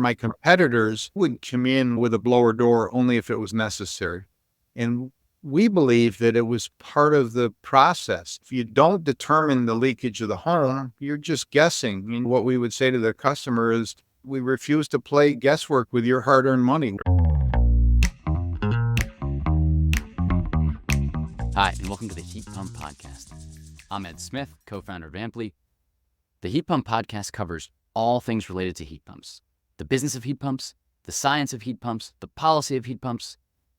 My competitors would come in with a blower door only if it was necessary. And we believe that it was part of the process. If you don't determine the leakage of the home, you're just guessing. And what we would say to the customer is, we refuse to play guesswork with your hard-earned money. Hi, and welcome to the Heat Pump Podcast. I'm Ed Smith, co-founder of Amply. The Heat Pump Podcast covers all things related to heat pumps. The business of heat pumps, the science of heat pumps, the policy of heat pumps.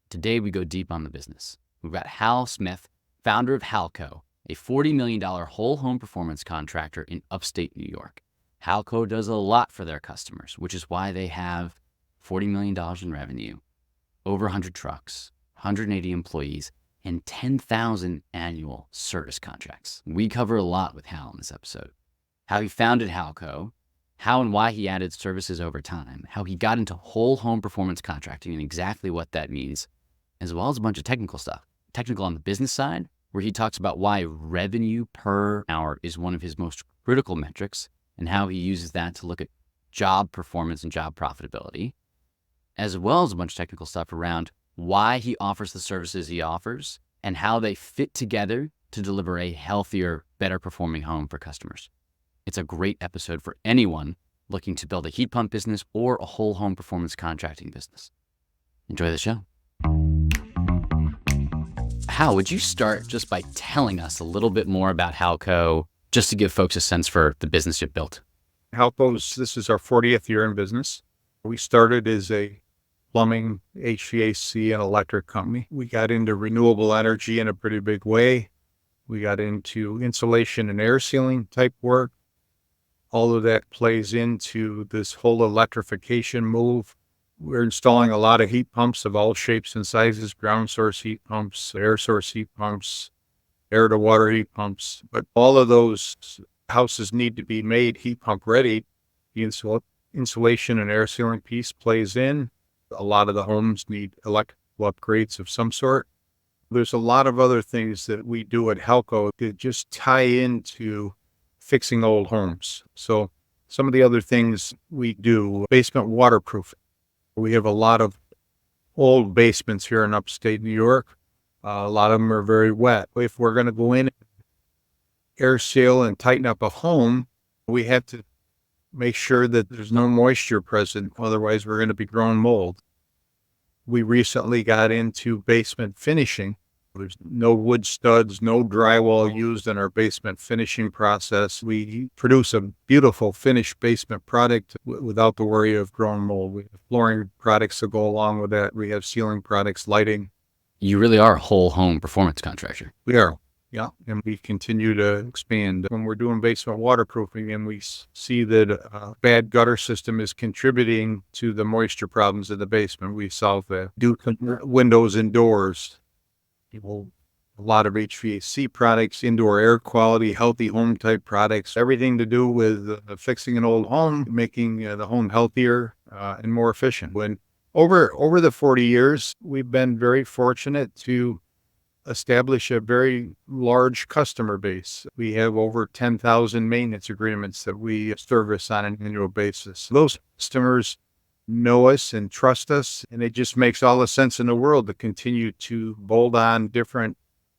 Today, we go deep on the business. We've got Hal Smith, founder of Halco, a $40 million whole home performance contractor in upstate New York. Halco does a lot for their customers, which is why they have $40 million in revenue, over 100 trucks, 180 employees, and 10,000 annual service contracts. We cover a lot with Hal in this episode. How he founded Halco, how and why he added services over time, how he got into whole home performance contracting and exactly what that means, as well as a bunch of technical stuff. Technical on the business side, where he talks about why revenue per hour is one of his most critical metrics and how he uses that to look at job performance and job profitability, as well as a bunch of technical stuff around why he offers the services he offers and how they fit together to deliver a healthier, better performing home for customers. It's a great episode for anyone looking to build a heat pump business or a whole home performance contracting business. Enjoy the show. Hal, would you start just by telling us a little bit more about Halco, just to give folks a sense for the business you've built? Halco's, this is our 40th year in business. We started as a plumbing, HVAC, and electric company. We got into renewable energy in a pretty big way. We got into insulation and air sealing type work. All of that plays into this whole electrification move. We're installing a lot of heat pumps of all shapes and sizes, ground source heat pumps, air source heat pumps, air to water heat pumps. But all of those houses need to be made heat pump ready. The insulation and air sealing piece plays in. A lot of the homes need electrical upgrades of some sort. There's a lot of other things that we do at Halco that just tie into fixing old homes. So some of the other things we do, basement waterproofing. We have a lot of old basements here in upstate New York. A lot of them are very wet. If we're going to go in, air seal and tighten up a home, we have to make sure that there's no moisture present. Otherwise, we're going to be growing mold. We recently got into basement finishing. There's no wood studs, no drywall used in our basement finishing process. We produce a beautiful finished basement product without the worry of growing mold. We have flooring products that go along with that. We have ceiling products, lighting. You really are a whole home performance contractor. We are. Yeah, and we continue to expand. When we're doing basement waterproofing and we see that a bad gutter system is contributing to the moisture problems in the basement, we solve that. Do windows and doors. A lot of HVAC products, indoor air quality, healthy home type products, everything to do with fixing an old home, making the home healthier and more efficient. When over the 40 years, we've been very fortunate to establish a very large customer base. We have over 10,000 maintenance agreements that we service on an annual basis. Those customers know us and trust us, and it just makes all the sense in the world to continue to bolt on different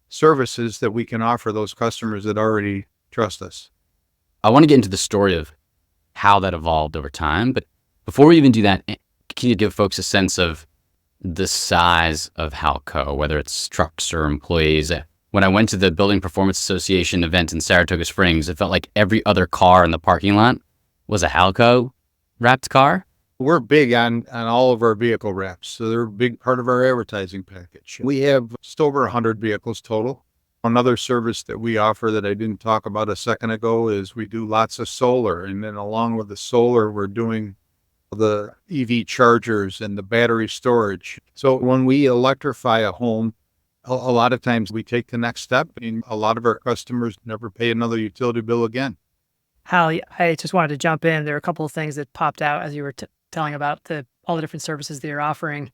services that we can offer those customers that already trust us. I want to get into the story of how that evolved over time, but before we even do that, can you give folks a sense of the size of Halco, whether it's trucks or employees? When I went to the Building Performance Association event in Saratoga Springs, it felt like every other car in the parking lot was a Halco wrapped car. We're big on all of our vehicle wraps, so they're a big part of our advertising package. We have just over 100 vehicles total. Another service that we offer that I didn't talk about a second ago is we do lots of solar, and then along with the solar, we're doing the EV chargers and the battery storage. So when we electrify a home, a lot of times we take the next step, and a lot of our customers never pay another utility bill again. Hal, I just wanted to jump in. There are a couple of things that popped out as you were telling about all the different services that you're offering.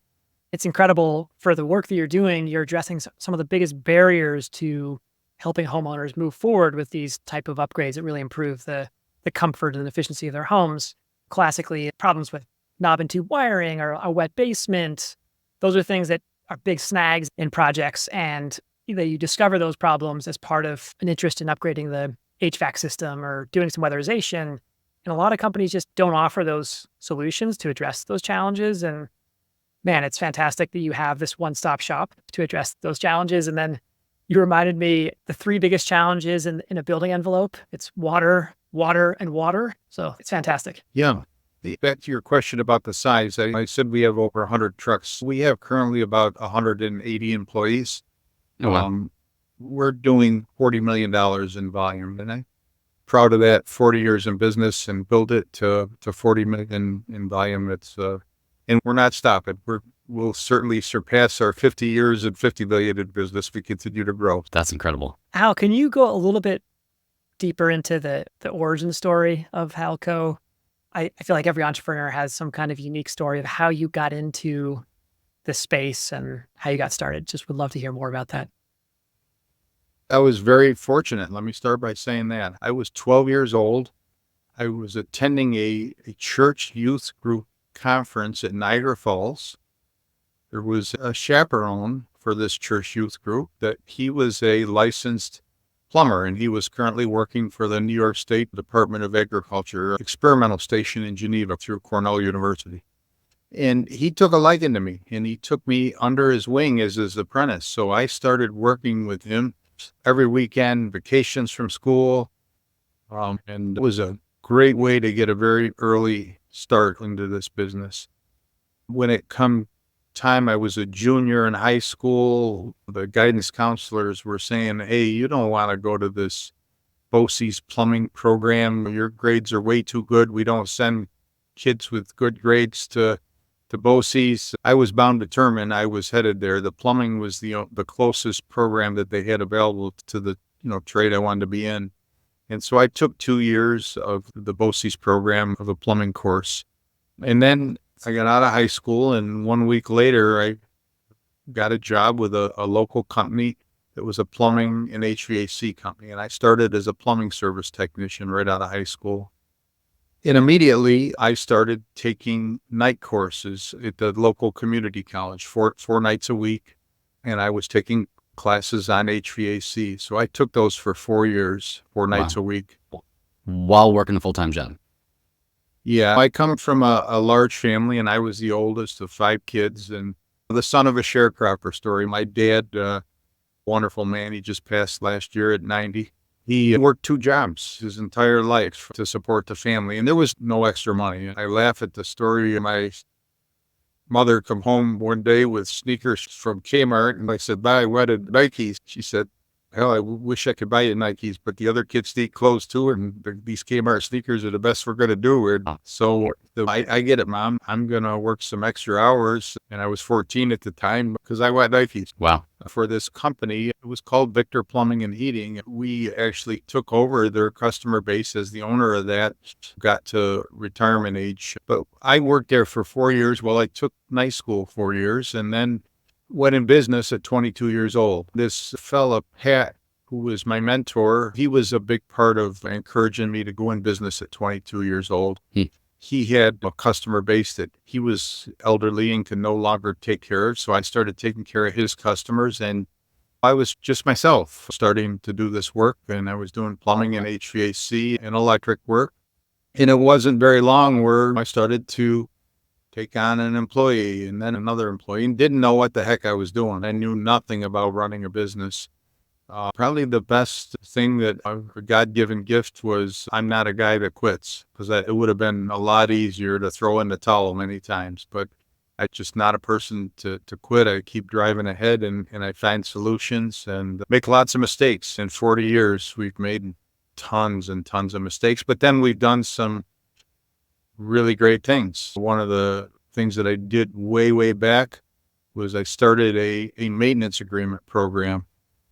It's incredible for the work that you're doing. You're addressing some of the biggest barriers to helping homeowners move forward with these type of upgrades that really improve the comfort and efficiency of their homes. Classically, problems with knob and tube wiring or a wet basement. Those are things that are big snags in projects. And either you discover those problems as part of an interest in upgrading the HVAC system or doing some weatherization. And a lot of companies just don't offer those solutions to address those challenges. And man, it's fantastic that you have this one-stop shop to address those challenges. And then you reminded me the three biggest challenges in a building envelope. It's water, water, and water. So it's fantastic. Yeah. Back to your question about the size, I said we have over 100 trucks. We have currently about 180 employees. Oh, wow. We're doing $40 million in volume, and I'm proud of that. 40 years in business and build it to 40 million in volume. And we're not stopping. We'll certainly surpass our 50 years and 50 billion in business if we continue to grow. That's incredible. Hal, can you go a little bit deeper into the origin story of Halco? I feel like every entrepreneur has some kind of unique story of how you got into the space and how you got started. Just would love to hear more about that. I was very fortunate. Let me start by saying that. I was 12 years old. I was attending a church youth group conference at Niagara Falls. There was a chaperone for this church youth group that he was a licensed plumber, and he was currently working for the New York State Department of Agriculture experimental station in Geneva through Cornell University. And he took a liking to me, and he took me under his wing as his apprentice. So I started working with him every weekend, vacations from school, and it was a great way to get a very early start into this business. When it come time I was a junior in high school, the guidance counselors were saying, hey, you don't want to go to this BOCES plumbing program. Your grades are way too good. We don't send kids with good grades to BOCES. I was bound determined. I was headed there. The plumbing was the closest program that they had available to the trade I wanted to be in. And so I took 2 years of the BOCES program of a plumbing course. And then I got out of high school, and 1 week later, I got a job with a local company that was a plumbing and HVAC company. And I started as a plumbing service technician right out of high school. And immediately, I started taking night courses at the local community college, four nights a week. And I was taking classes on HVAC. So I took those for 4 years, 4 nights a week. While working a full-time job? Yeah, I come from a large family, and I was the oldest of 5 kids and the son of a sharecropper story. My dad, wonderful man, he just passed last year at 90. He worked 2 jobs his entire life to support the family, and there was no extra money. I laugh at the story of my mother come home one day with sneakers from Kmart, and I said, "Bye, what did Nikes?" She said, "Hell, I wish I could buy you Nikes, but the other kids need clothes too, and these Kmart sneakers are the best we're going to do." And so I get it, Mom. I'm going to work some extra hours. And I was 14 at the time because I want Nikes. Wow. For this company, it was called Victor Plumbing and Heating. We actually took over their customer base as the owner of that, got to retirement age. But I worked there for 4 years while I took night school 4 years, and then went in business at 22 years old. This fella, Pat, who was my mentor, he was a big part of encouraging me to go in business at 22 years old. He had a customer base that he was elderly and could no longer take care of. So I started taking care of his customers, and I was just myself starting to do this work. And I was doing plumbing and HVAC and electric work. And it wasn't very long where I started to take on an employee and then another employee, and didn't know what the heck I was doing. I knew nothing about running a business. Probably the best thing that a God-given gift was I'm not a guy that quits, because it would have been a lot easier to throw in the towel many times. But I'm just not a person to quit. I keep driving ahead, and I find solutions and make lots of mistakes. In 40 years, we've made tons and tons of mistakes, but then we've done some really great things. One of the things that I did way, way back was I started a maintenance agreement program,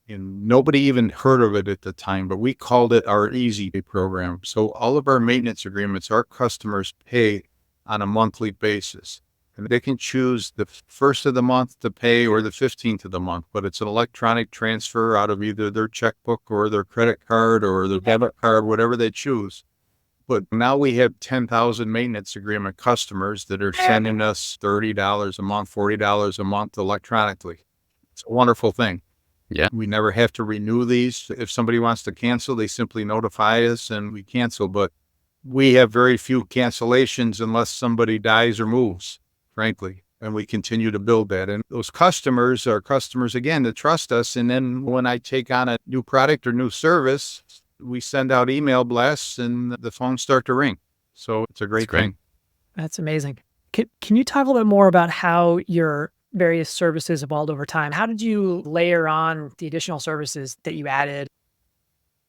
and nobody even heard of it at the time, but we called it our Easy Pay program. So all of our maintenance agreements, our customers pay on a monthly basis, and they can choose the first of the month to pay or the 15th of the month, but it's an electronic transfer out of either their checkbook or their credit card or their debit card, whatever they choose. But now we have 10,000 maintenance agreement customers that are sending us $30 a month, $40 a month electronically. It's a wonderful thing. Yeah. We never have to renew these. If somebody wants to cancel, they simply notify us and we cancel. But we have very few cancellations unless somebody dies or moves, frankly. And we continue to build that. And those customers are customers, again, that trust us. And then when I take on a new product or new service, we send out email blasts and the phones start to ring. So it's a great thing. That's amazing. Can you talk a little bit more about how your various services evolved over time? How did you layer on the additional services that you added?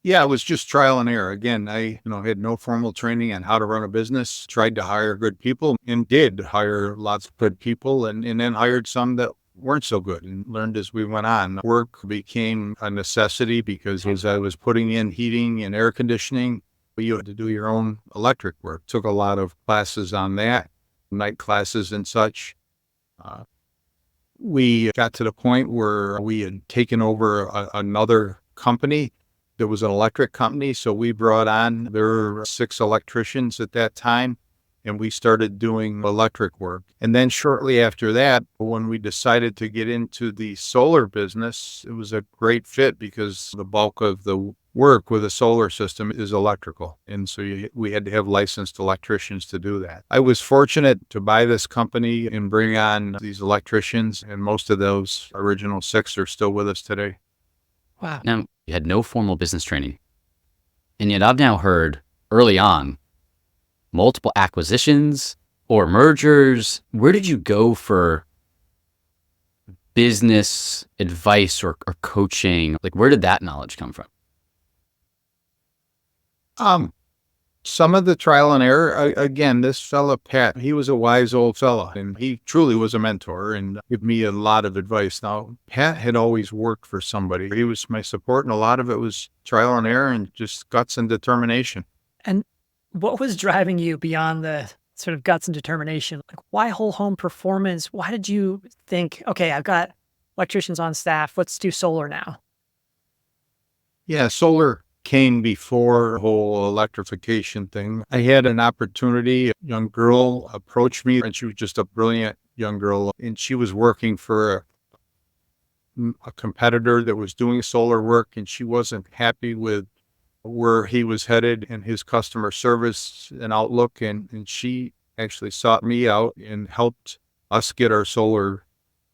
Yeah, it was just trial and error. Again, I had no formal training on how to run a business, tried to hire good people and did hire lots of good people and then hired some that weren't so good and learned as we went on. Work became a necessity because as I was putting in heating and air conditioning, you had to do your own electric work. Took a lot of classes on that, night classes and such. We got to the point where we had taken over another company that was an electric company. So we brought on, there were 6 electricians at that time, and we started doing electric work. And then shortly after that, when we decided to get into the solar business, it was a great fit because the bulk of the work with a solar system is electrical. And so we had to have licensed electricians to do that. I was fortunate to buy this company and bring on these electricians, and most of those original 6 are still with us today. Wow. Now, you had no formal business training. And yet I've now heard early on multiple acquisitions or mergers. Where did you go for business advice or coaching? Like, where did that knowledge come from? Some of the trial and error, again, this fella, Pat, he was a wise old fella and he truly was a mentor and gave me a lot of advice. Now, Pat had always worked for somebody. He was my support and a lot of it was trial and error and just guts and determination. And what was driving you beyond the sort of guts and determination? Like, why whole home performance? Why did you think, okay, I've got electricians on staff, let's do solar now? Yeah, solar came before the whole electrification thing. I had an opportunity. A young girl approached me and she was just a brilliant young girl. And she was working for a competitor that was doing solar work and she wasn't happy with where he was headed and his customer service and outlook. And she actually sought me out and helped us get our solar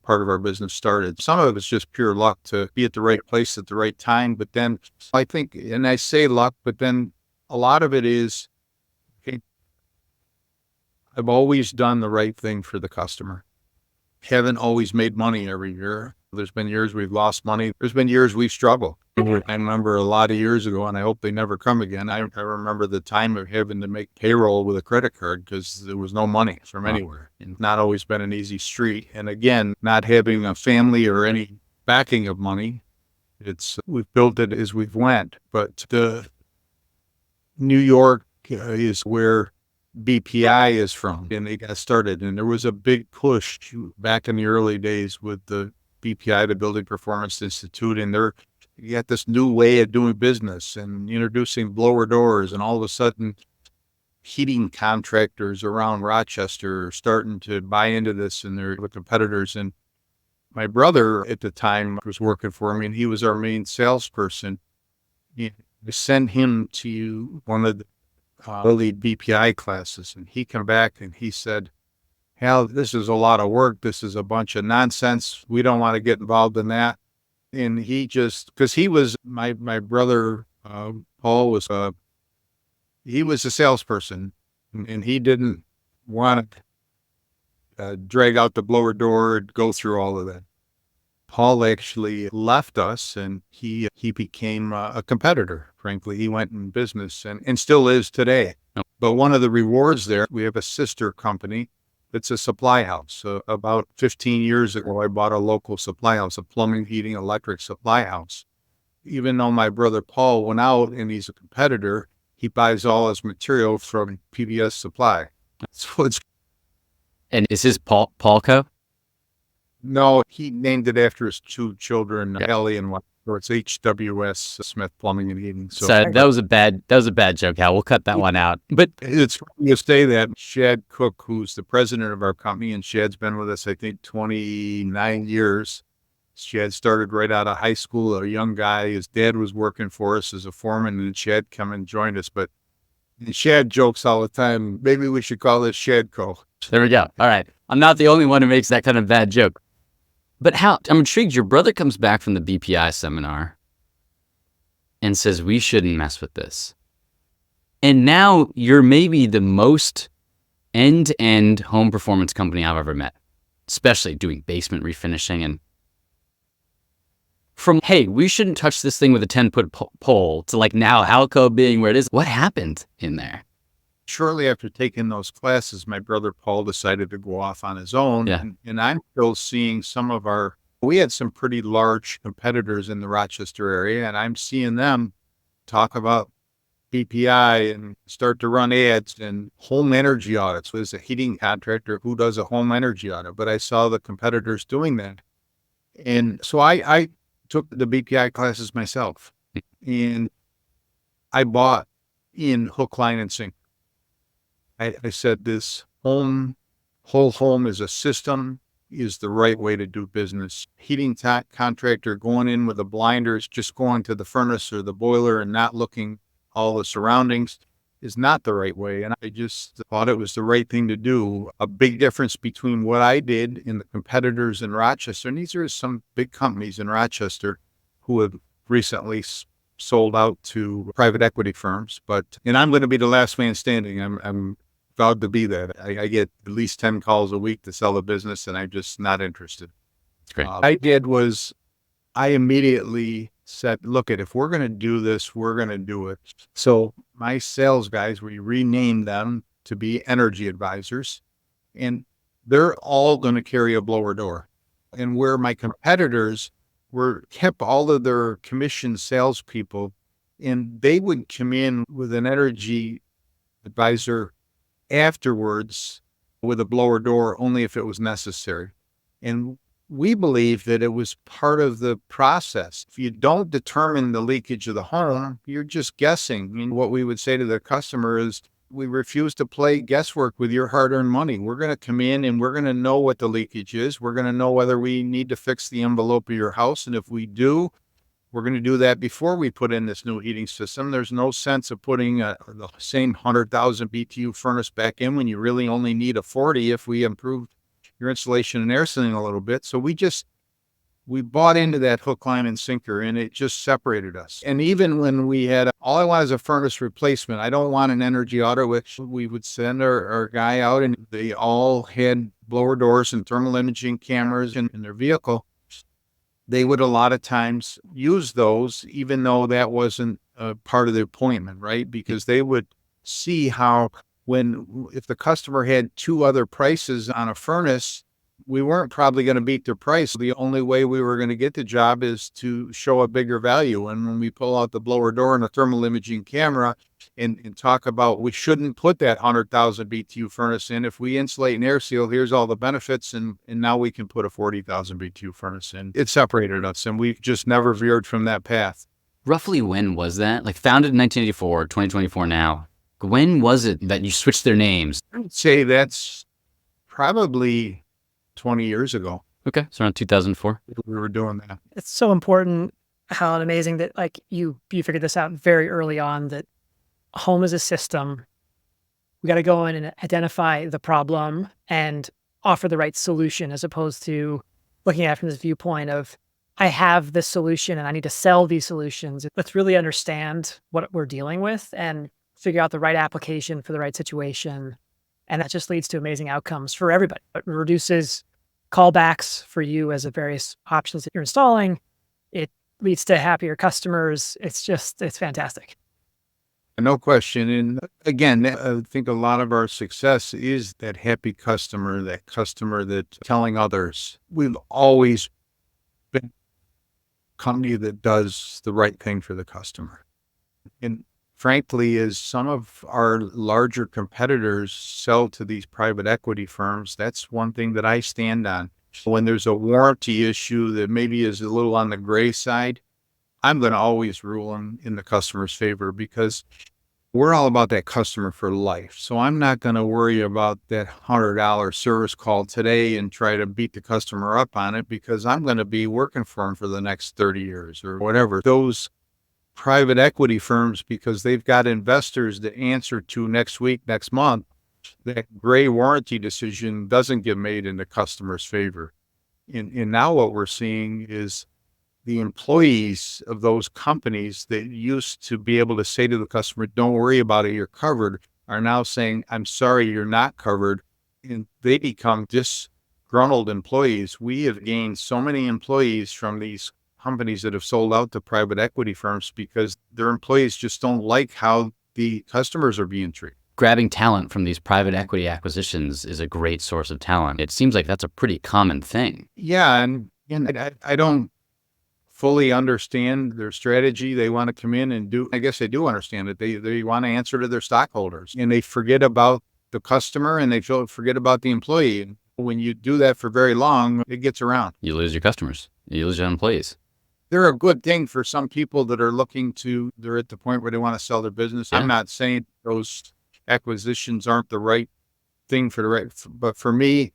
part of our business started. Some of it was just pure luck to be at the right place at the right time. But then I think, and I say luck, but then a lot of it is, I've always done the right thing for the customer. Haven't always made money every year. There's been years we've lost money. There's been years we've struggled. I remember a lot of years ago, and I hope they never come again. I remember the time of having to make payroll with a credit card because there was no money from anywhere. And not always been an easy street. And again, not having a family or any backing of money, we've built it as we've went. But the New York is where BPI is from, and they got started. And there was a big push back in the early days with the BPI, the Building Performance Institute, and you got this new way of doing business and introducing blower doors, and all of a sudden heating contractors around Rochester are starting to buy into this and they're the competitors. And my brother at the time was working for me and he was our main salesperson. I sent him to one of the early BPI classes and he came back and he said, Hal, this is a lot of work. This is a bunch of nonsense. We don't want to get involved in that. And he just, because he was, my brother, Paul was, he was a salesperson and he didn't want to drag out the blower door and go through all of that. Paul actually left us and he became a competitor, frankly. He went in business and still is today. But one of the rewards there, we have a sister company. It's a supply house. About 15 years ago, I bought a local supply house, a plumbing, heating, electric supply house. Even though my brother Paul went out and he's a competitor, he buys all his material from PBS Supply. And is his Palco? No, he named it after his 2 children, Ellie and or it's HWS Smith Plumbing and Heating. So that was a bad joke, Hal. We'll cut that one out. But it's funny you say that. Shad Cook, who's the president of our company, and Shad's been with us, I think, 29 years. Shad started right out of high school, a young guy. His dad was working for us as a foreman, and Shad come and joined us. But Shad jokes all the time, maybe we should call this Shadco. There we go. All right. I'm not the only one who makes that kind of bad joke. But Hal, I'm intrigued. Your brother comes back from the BPI seminar and says, we shouldn't mess with this. And now you're maybe the most end-to-end home performance company I've ever met, especially doing basement refinishing. And from, hey, we shouldn't touch this thing with a 10-foot pole to like now Halco being where it is. What happened in there? Shortly after taking those classes, my brother Paul decided to go off on his own. Yeah. And I'm still seeing we had some pretty large competitors in the Rochester area, and I'm seeing them talk about BPI and start to run ads and home energy audits. There's a heating contractor who does a home energy audit, but I saw the competitors doing that. And so I took the BPI classes myself, and I bought in hook, line, and sinker. I said this whole home as a system is the right way to do business. Heating contractor going in with the blinders, just going to the furnace or the boiler and not looking all the surroundings is not the right way. And I just thought it was the right thing to do. A big difference between what I did and the competitors in Rochester, and these are some big companies in Rochester who have recently sold out to private equity firms. And I'm going to be the last man standing. I'm proud to be that. I get at least 10 calls a week to sell a business, and I'm just not interested. That's great. I did was I immediately said, look, if we're going to do this, we're going to do it. So my sales guys, we renamed them to be energy advisors, and they're all going to carry a blower door. And where my competitors kept all of their commissioned salespeople, and they would come in with an energy advisor afterwards with a blower door only if it was necessary. And we believe that it was part of the process. If you don't determine the leakage of the home, you're just guessing. I mean, what we would say to the customer is, we refuse to play guesswork with your hard-earned money. We're going to come in and we're going to know what the leakage is. We're going to know whether we need to fix the envelope of your house. And if we do, we're going to do that before we put in this new heating system. There's no sense of putting the same 100,000 BTU furnace back in when you really only need a 40 if we improve your insulation and air sealing a little bit. So we bought into that hook, line, and sinker, and it just separated us. And even when we had, all I want is a furnace replacement. I don't want an energy audit, which we would send our guy out, and they all had blower doors and thermal imaging cameras in their vehicle. They would a lot of times use those, even though that wasn't part of the appointment, right? Because they would see how if the customer had two other prices on a furnace, we weren't probably going to beat their price. The only way we were going to get the job is to show a bigger value. And when we pull out the blower door and a thermal imaging camera and talk about, we shouldn't put that 100,000 BTU furnace in. If we insulate and air seal, here's all the benefits. And now we can put a 40,000 BTU furnace in. It separated us, and we've just never veered from that path. Roughly when was that? Like founded in 1984, 2024 now. When was it that you switched their names? I would say that's probably 20 years ago. Okay, so around 2004. We were doing that. It's so important, how amazing that like you figured this out very early on, that home is a system. We got to go in and identify the problem and offer the right solution, as opposed to looking at it from this viewpoint of, I have this solution and I need to sell these solutions. Let's really understand what we're dealing with and figure out the right application for the right situation. And that just leads to amazing outcomes for everybody. It reduces callbacks for you as the various options that you're installing. It leads to happier customers. It's fantastic. No question. And again, I think a lot of our success is that happy customer, that's telling others. We've always been a company that does the right thing for the customer. And frankly, as some of our larger competitors sell to these private equity firms, that's one thing that I stand on. When there's a warranty issue that maybe is a little on the gray side, I'm going to always rule in the customer's favor because we're all about that customer for life. So I'm not going to worry about that $100 service call today and try to beat the customer up on it because I'm going to be working for them for the next 30 years or whatever. Those private equity firms, because they've got investors to answer to next week, next month, that gray warranty decision doesn't get made in the customer's favor. And now what we're seeing is the employees of those companies that used to be able to say to the customer, don't worry about it, you're covered, are now saying, I'm sorry, you're not covered. And they become disgruntled employees. We have gained so many employees from these companies that have sold out to private equity firms because their employees just don't like how the customers are being treated. Grabbing talent from these private equity acquisitions is a great source of talent. It seems like that's a pretty common thing. Yeah, and I don't fully understand their strategy. They want to come in and do, I guess they do understand it. They want to answer to their stockholders and they forget about the customer and they forget about the employee. And when you do that for very long, it gets around. You lose your customers. You lose your employees. They're a good thing for some people that are they're at the point where they want to sell their business. Yeah. I'm not saying those acquisitions aren't the right thing but for me,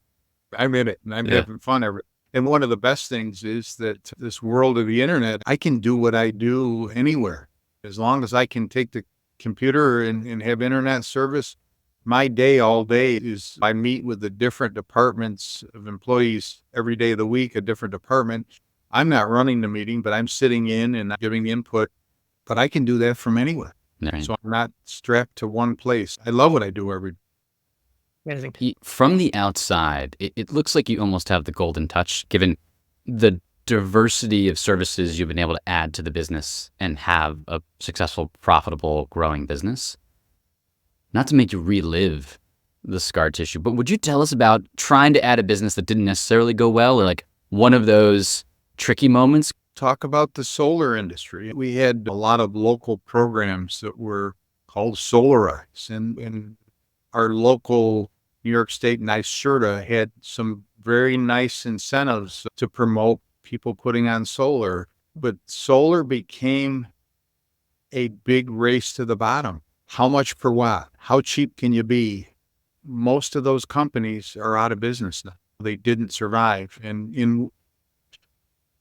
I'm in it and I'm having fun every. And one of the best things is that this world of the internet, I can do what I do anywhere. As long as I can take the computer and have internet service, my day all day is I meet with the different departments of employees every day of the week, a different department. I'm not running the meeting, but I'm sitting in and giving input, but I can do that from anywhere. Right. So I'm not strapped to one place. I love what I do every day. Amazing. From the outside, it looks like you almost have the golden touch, given the diversity of services you've been able to add to the business and have a successful, profitable, growing business. Not to make you relive the scar tissue, but would you tell us about trying to add a business that didn't necessarily go well, or like one of those tricky moments? Talk about the solar industry. We had a lot of local programs that were called Solarize, and our local New York State NYSERDA had some very nice incentives to promote people putting on solar, but solar became a big race to the bottom. How much per watt? How cheap can you be? Most of those companies are out of business now. They didn't survive. And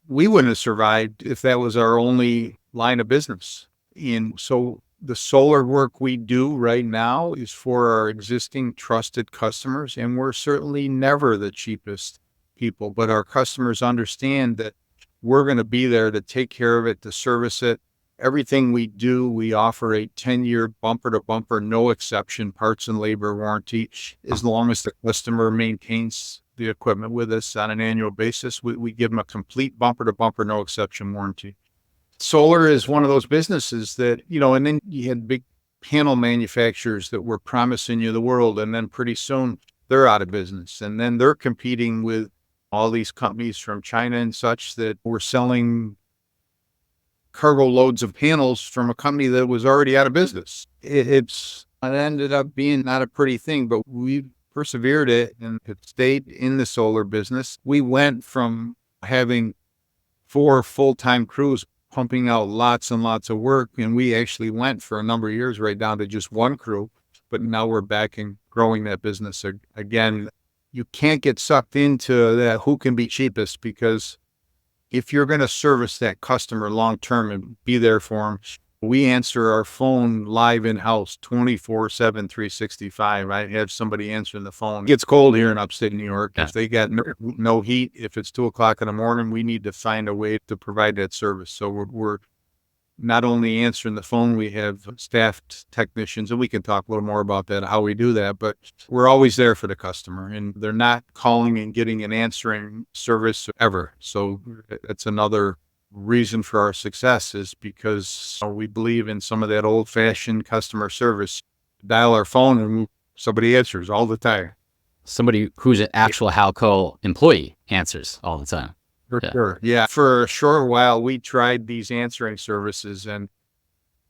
we wouldn't have survived if that was our only line of business. And so the solar work we do right now is for our existing trusted customers, and we're certainly never the cheapest people, but our customers understand that we're going to be there to take care of it, to service it. Everything we do, we offer a 10-year bumper to bumper, no exception, parts and labor warranty, as long as the customer maintains the equipment with us on an annual basis. We give them a complete bumper to bumper, no exception warranty. Solar is one of those businesses that, and then you had big panel manufacturers that were promising you the world, and then pretty soon they're out of business. And then they're competing with all these companies from China and such that were selling cargo loads of panels from a company that was already out of business. It ended up being not a pretty thing, but we persevered it and it stayed in the solar business. We went from having 4 full-time crews pumping out lots and lots of work, and we actually went for a number of years right down to just 1 crew, but now we're back and growing that business again. You can't get sucked into that who can be cheapest, because if you're going to service that customer long-term and be there for them, we answer our phone live in-house 24/7, 365. I have somebody answering the phone. It gets cold here in upstate New York. Yeah. If they got no heat, if it's 2:00 in the morning, we need to find a way to provide that service. So we're not only answering the phone, we have staffed technicians, and we can talk a little more about that, how we do that, but we're always there for the customer, and they're not calling and getting an answering service ever. So that's another reason for our success, is because we believe in some of that old-fashioned customer service. Dial our phone and somebody answers all the time. Somebody who's an actual Halco employee answers all the time. For Yeah. sure. Yeah. For a short while, we tried these answering services and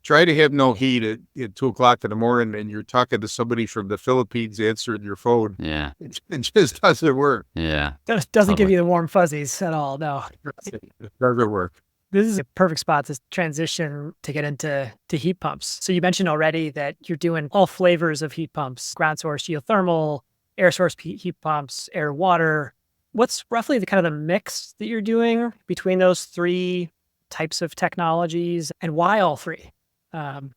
try to have no heat at 2:00 in the morning, and you're talking to somebody from the Philippines answering your phone. Yeah. It just doesn't work. Yeah. Doesn't give Totally. you the warm fuzzies at all. No. It doesn't work. This is a perfect spot to transition to get into heat pumps. So you mentioned already that you're doing all flavors of heat pumps: ground source, geothermal, air source heat pumps, air water. What's roughly the kind of the mix that you're doing between those three types of technologies, and why all three? Um,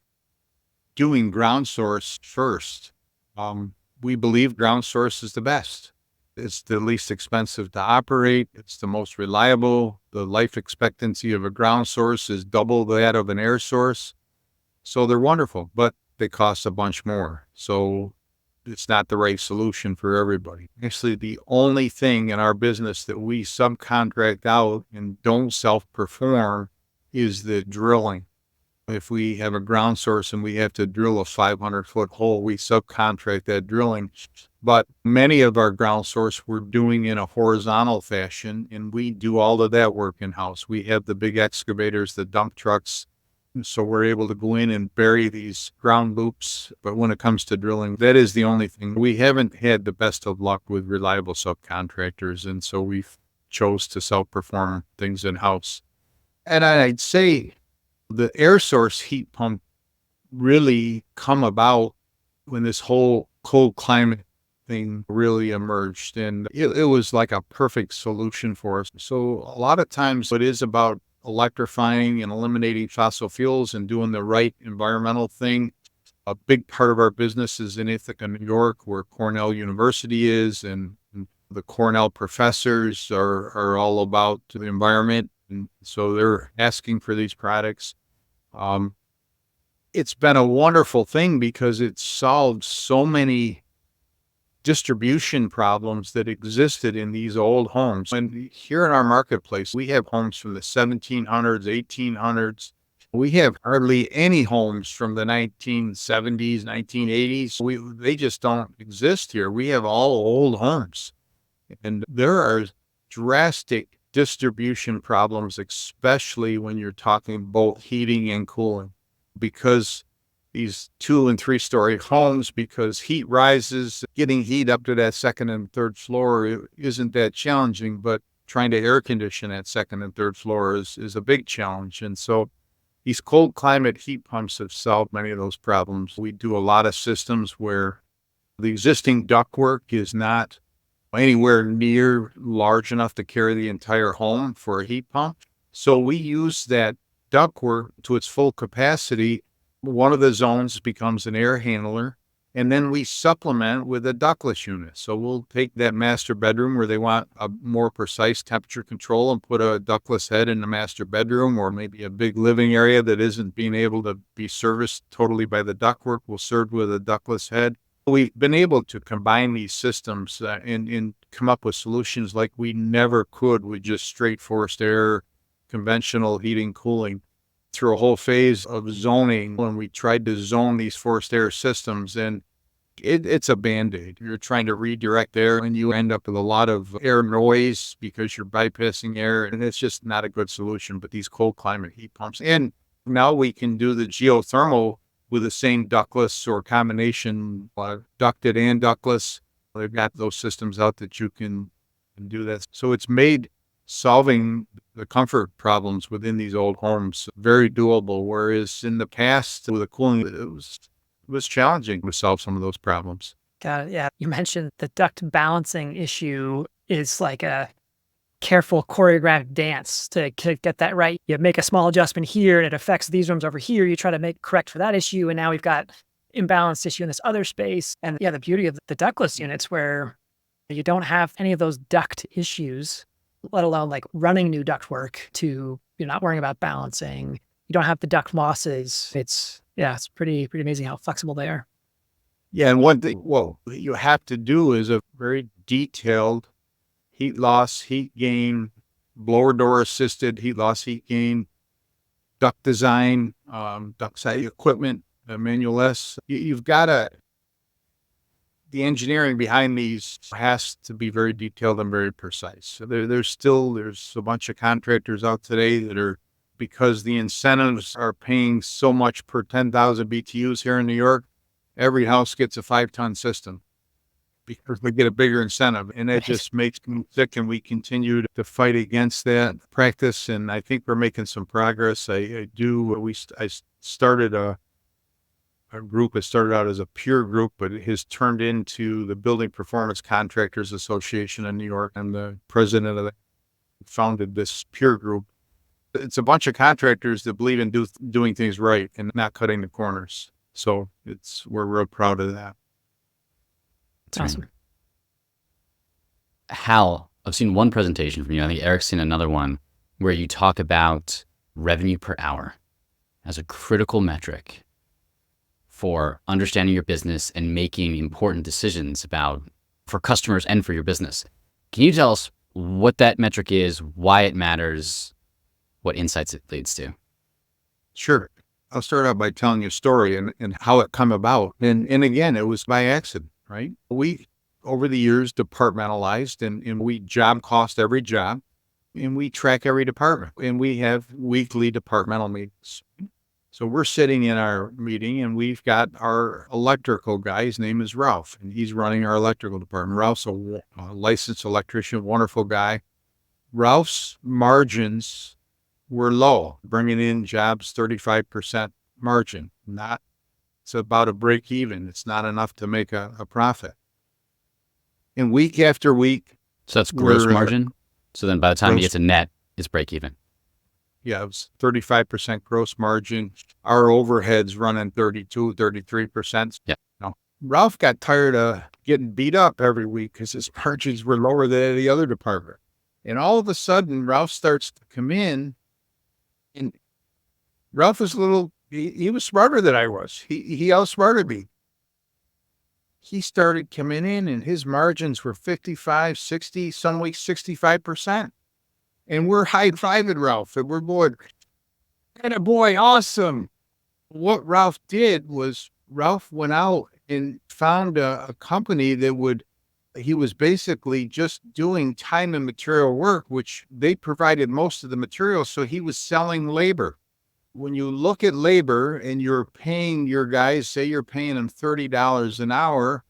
Doing ground source first. We believe ground source is the best. It's the least expensive to operate. It's the most reliable. The life expectancy of a ground source is double that of an air source. So they're wonderful, but they cost a bunch more. So it's not the right solution for everybody. Actually, the only thing in our business that we subcontract out and don't self-perform is the drilling. If we have a ground source and we have to drill a 500-foot hole, we subcontract that drilling. But many of our ground source we're doing in a horizontal fashion, and we do all of that work in-house. We have the big excavators, the dump trucks, so we're able to go in and bury these ground loops. But when it comes to drilling, that is the only thing. We haven't had the best of luck with reliable subcontractors, and so we've chose to self-perform things in-house. And I'd say the air source heat pump really come about when this whole cold climate thing really emerged. And it was like a perfect solution for us. So a lot of times it is about electrifying and eliminating fossil fuels and doing the right environmental thing. A big part of our business is in Ithaca, New York, where Cornell University is, and the Cornell professors are all about the environment. And so they're asking for these products. It's been a wonderful thing because it solved so many distribution problems that existed in these old homes. And here in our marketplace, we have homes from the 1700s, 1800s. We have hardly any homes from the 1970s, 1980s. They just don't exist here. We have all old homes. And there are drastic distribution problems, especially when you're talking both heating and cooling, because these 2 and 3 story homes, because heat rises, getting heat up to that second and third floor isn't that challenging, but trying to air condition that second and third floor is a big challenge. And so these cold climate heat pumps have solved many of those problems. We do a lot of systems where the existing ductwork is not anywhere near large enough to carry the entire home for a heat pump. So we use that ductwork to its full capacity. One of the zones becomes an air handler, and then we supplement with a ductless unit. So we'll take that master bedroom where they want a more precise temperature control and put a ductless head in the master bedroom, or maybe a big living area that isn't being able to be serviced totally by the ductwork. We'll serve with a ductless head. We've been able to combine these systems and come up with solutions like we never could with just straight forced air, conventional heating, cooling, through a whole phase of zoning when we tried to zone these forced air systems. And it's a Band-Aid. You're trying to redirect air and you end up with a lot of air noise because you're bypassing air, and it's just not a good solution. But these cold climate heat pumps, and now we can do the geothermal with the same ductless or combination, ducted and ductless. They've got those systems out that you can do that. So it's made solving the comfort problems within these old homes very doable, whereas in the past with the cooling, it was challenging to solve some of those problems. Got it. Yeah. You mentioned the duct balancing issue is like a careful choreographed dance to get that right. You make a small adjustment here and it affects these rooms over here. You try to make correct for that issue. And now we've got imbalanced issue in this other space. And yeah, the beauty of the ductless units where you don't have any of those duct issues, let alone like running new ductwork to, you're not worrying about balancing. You don't have the duct losses. It's pretty amazing how flexible they are. Yeah. And one thing, what you have to do is a very detailed heat loss, heat gain, blower door assisted heat loss, heat gain, duct design, duct side equipment, manual S. You've got the engineering behind these has to be very detailed and very precise. So there's a bunch of contractors out today that are, because the incentives are paying so much per 10,000 BTUs here in New York, every house gets a 5-ton system because we get a bigger incentive, and that just makes me sick. And we continue to fight against that practice. And I think we're making some progress. I started a group. It started out as a peer group, but it has turned into the Building Performance Contractors Association in New York. I'm the president of that. Founded this peer group. It's a bunch of contractors that believe in doing things right and not cutting the corners. So we're real proud of that. That's awesome. Hal, I've seen one presentation from you. I think Eric's seen another one where you talk about revenue per hour as a critical metric for understanding your business and making important decisions for customers and for your business. Can you tell us what that metric is, why it matters, what insights it leads to? Sure. I'll start out by telling you a story and how it come about. And again, it was by accident, right? We, over the years, departmentalized and we job cost every job, and we track every department, and we have weekly departmental meetings. So we're sitting in our meeting, and we've got our electrical guy. His name is Ralph, and he's running our electrical department. Ralph's a licensed electrician, wonderful guy. Ralph's margins were low, bringing in jobs 35% margin. It's about a break even. It's not enough to make a profit. And week after week. So that's gross margin. So then by the time you get to net, it's break even. Yeah, it was 35% gross margin. Our overheads running 32, 33%. Yeah. Ralph got tired of getting beat up every week because his margins were lower than any other department. And all of a sudden, Ralph starts to come in, and Ralph was he was smarter than I was. He outsmarted me. He started coming in, and his margins were 55, 60, some weeks 65%. And we're high-fiving Ralph, and we're going, "Attaboy, awesome." What Ralph did was Ralph went out and found a company he was basically just doing time and material work, which they provided most of the materials. So he was selling labor. When you look at labor and you're paying your guys, say you're paying them $30 an hour,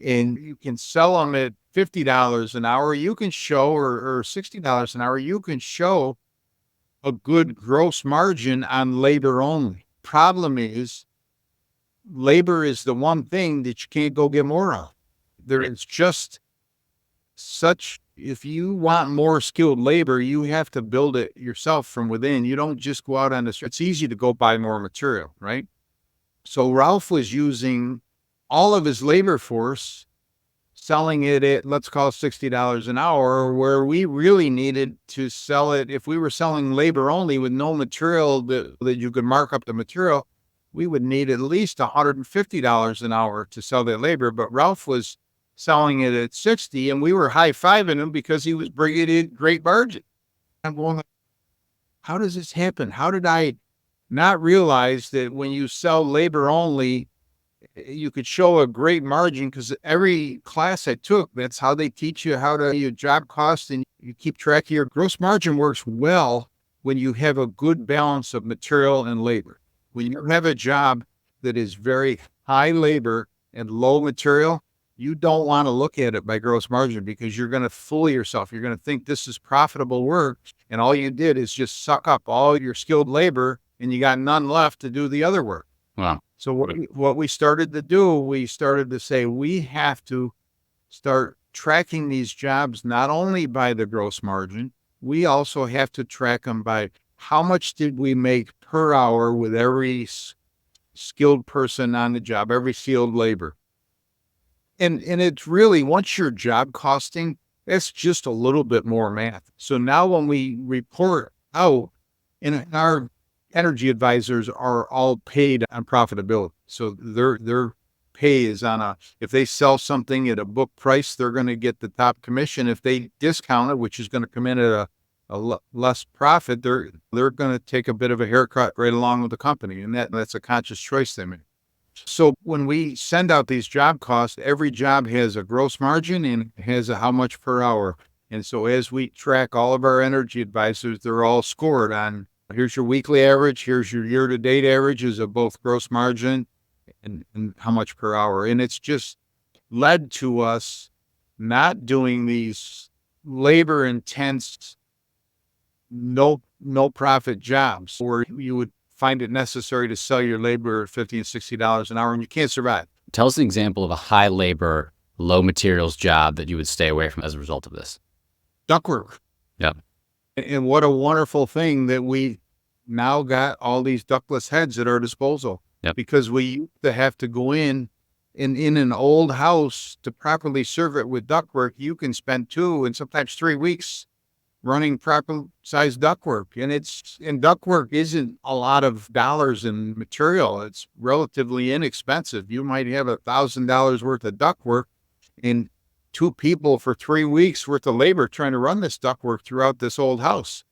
and you can sell them at $50 an hour, you can show, or $60 an hour, you can show a good gross margin on labor only. Problem is, labor is the one thing that you can't go get more of. There is just if you want more skilled labor, you have to build it yourself from within. You don't just go out on the street. It's easy to go buy more material, right? So Ralph was using all of his labor force, selling it at, let's call it $60 an hour, where we really needed to sell it. If we were selling labor only with no material that you could mark up the material, we would need at least $150 an hour to sell that labor. But Ralph was selling it at 60, and we were high-fiving him because he was bringing in great margin. I'm going, how does this happen? How did I not realize that when you sell labor only, you could show a great margin? Because every class I took, that's how they teach you how to your job cost, and you keep track of your gross margin. Works well when you have a good balance of material and labor. When you have a job that is very high labor and low material, you don't want to look at it by gross margin, because you're going to fool yourself. You're going to think this is profitable work, and all you did is just suck up all your skilled labor, and you got none left to do the other work. Wow. So what we started to do, we started to say, we have to start tracking these jobs not only by the gross margin, we also have to track them by how much did we make per hour with every skilled person on the job, every skilled labor. And it's really, once you're job costing, that's just a little bit more math. So now when we report out, and our energy advisors are all paid on profitability. So their pay is if they sell something at a book price, they're going to get the top commission. If they discount it, which is going to come in at a less profit, they're going to take a bit of a haircut right along with the company. And that's a conscious choice they make. So when we send out these job costs, every job has a gross margin and has a how much per hour. And so as we track all of our energy advisors, they're all scored on, here's your weekly average, here's your year-to-date averages of both gross margin and how much per hour. And it's just, led to us not doing these labor intense, no profit jobs where you would find it necessary to sell your labor at $50 and $60 an hour and you can't survive. Tell us an example of a high labor, low materials job that you would stay away from as a result of this. Ductwork. Yep. And what a wonderful thing that we now got all these ductless heads at our disposal. Yep. Because we used to have to go in an old house to properly serve it with ductwork. You can spend 2 and sometimes 3 weeks running proper size ductwork. And ductwork isn't a lot of dollars in material. It's relatively inexpensive. You might have $1,000 worth of ductwork and 2 people for 3 weeks worth of labor trying to run this ductwork throughout this old house.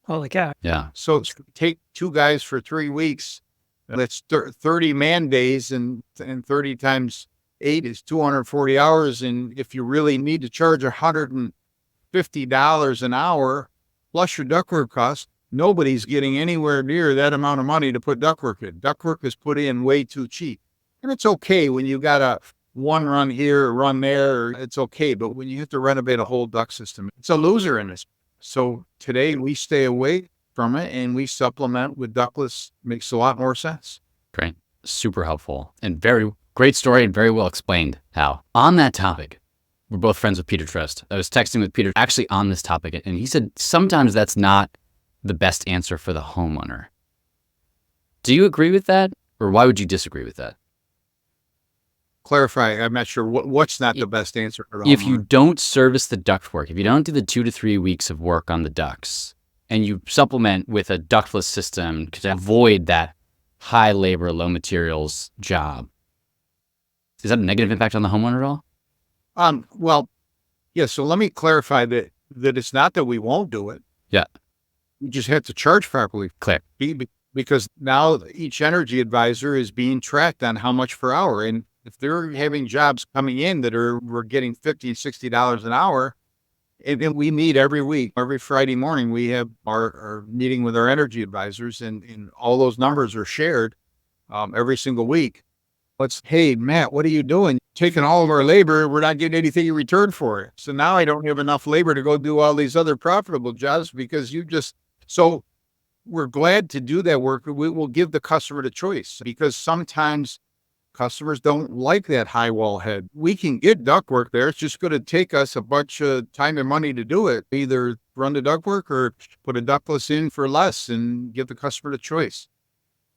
Holy cow. Yeah. So take 2 guys for 3 weeks. That's 30 man days, and 30 times 8 is 240 hours. And if you really need to charge $150 an hour plus your ductwork costs, nobody's getting anywhere near that amount of money to put ductwork in. Ductwork is put in way too cheap. And it's okay when you got a one run here, a run there, it's okay. But when you have to renovate a whole duct system, it's a loser in this. So today we stay away from it and we supplement with ductless. Makes a lot more sense. Great. Super helpful and very great story and very well explained, Hal. On that topic, we're both friends with Peter Trust. I was texting with Peter actually on this topic, and he said sometimes that's not the best answer for the homeowner. Do you agree with that, or why would you disagree with that? Clarify, I'm not sure what's not the best answer for the If homeowner. you don't service the ductwork, if you don't do the 2 to 3 weeks of work on the ducts, and you supplement with a ductless system to avoid that high labor, low materials job, is that a negative impact on the homeowner at all? Well, yeah, so let me clarify that it's not that we won't do it. Yeah. We just have to charge properly. Clear. Because now each energy advisor is being tracked on how much per hour. And if they're having jobs coming in that we're getting $50, $60 an hour, and we meet every week, every Friday morning, we have our meeting with our energy advisors, and all those numbers are shared every single week. Hey, Matt, what are you doing? Taking all of our labor, we're not getting anything in return for it. So now I don't have enough labor to go do all these other profitable jobs because so we're glad to do that work. We will give the customer the choice because sometimes customers don't like that high wall head. We can get ductwork there. It's just going to take us a bunch of time and money to do it. Either run the ductwork or put a ductless in for less and give the customer the choice.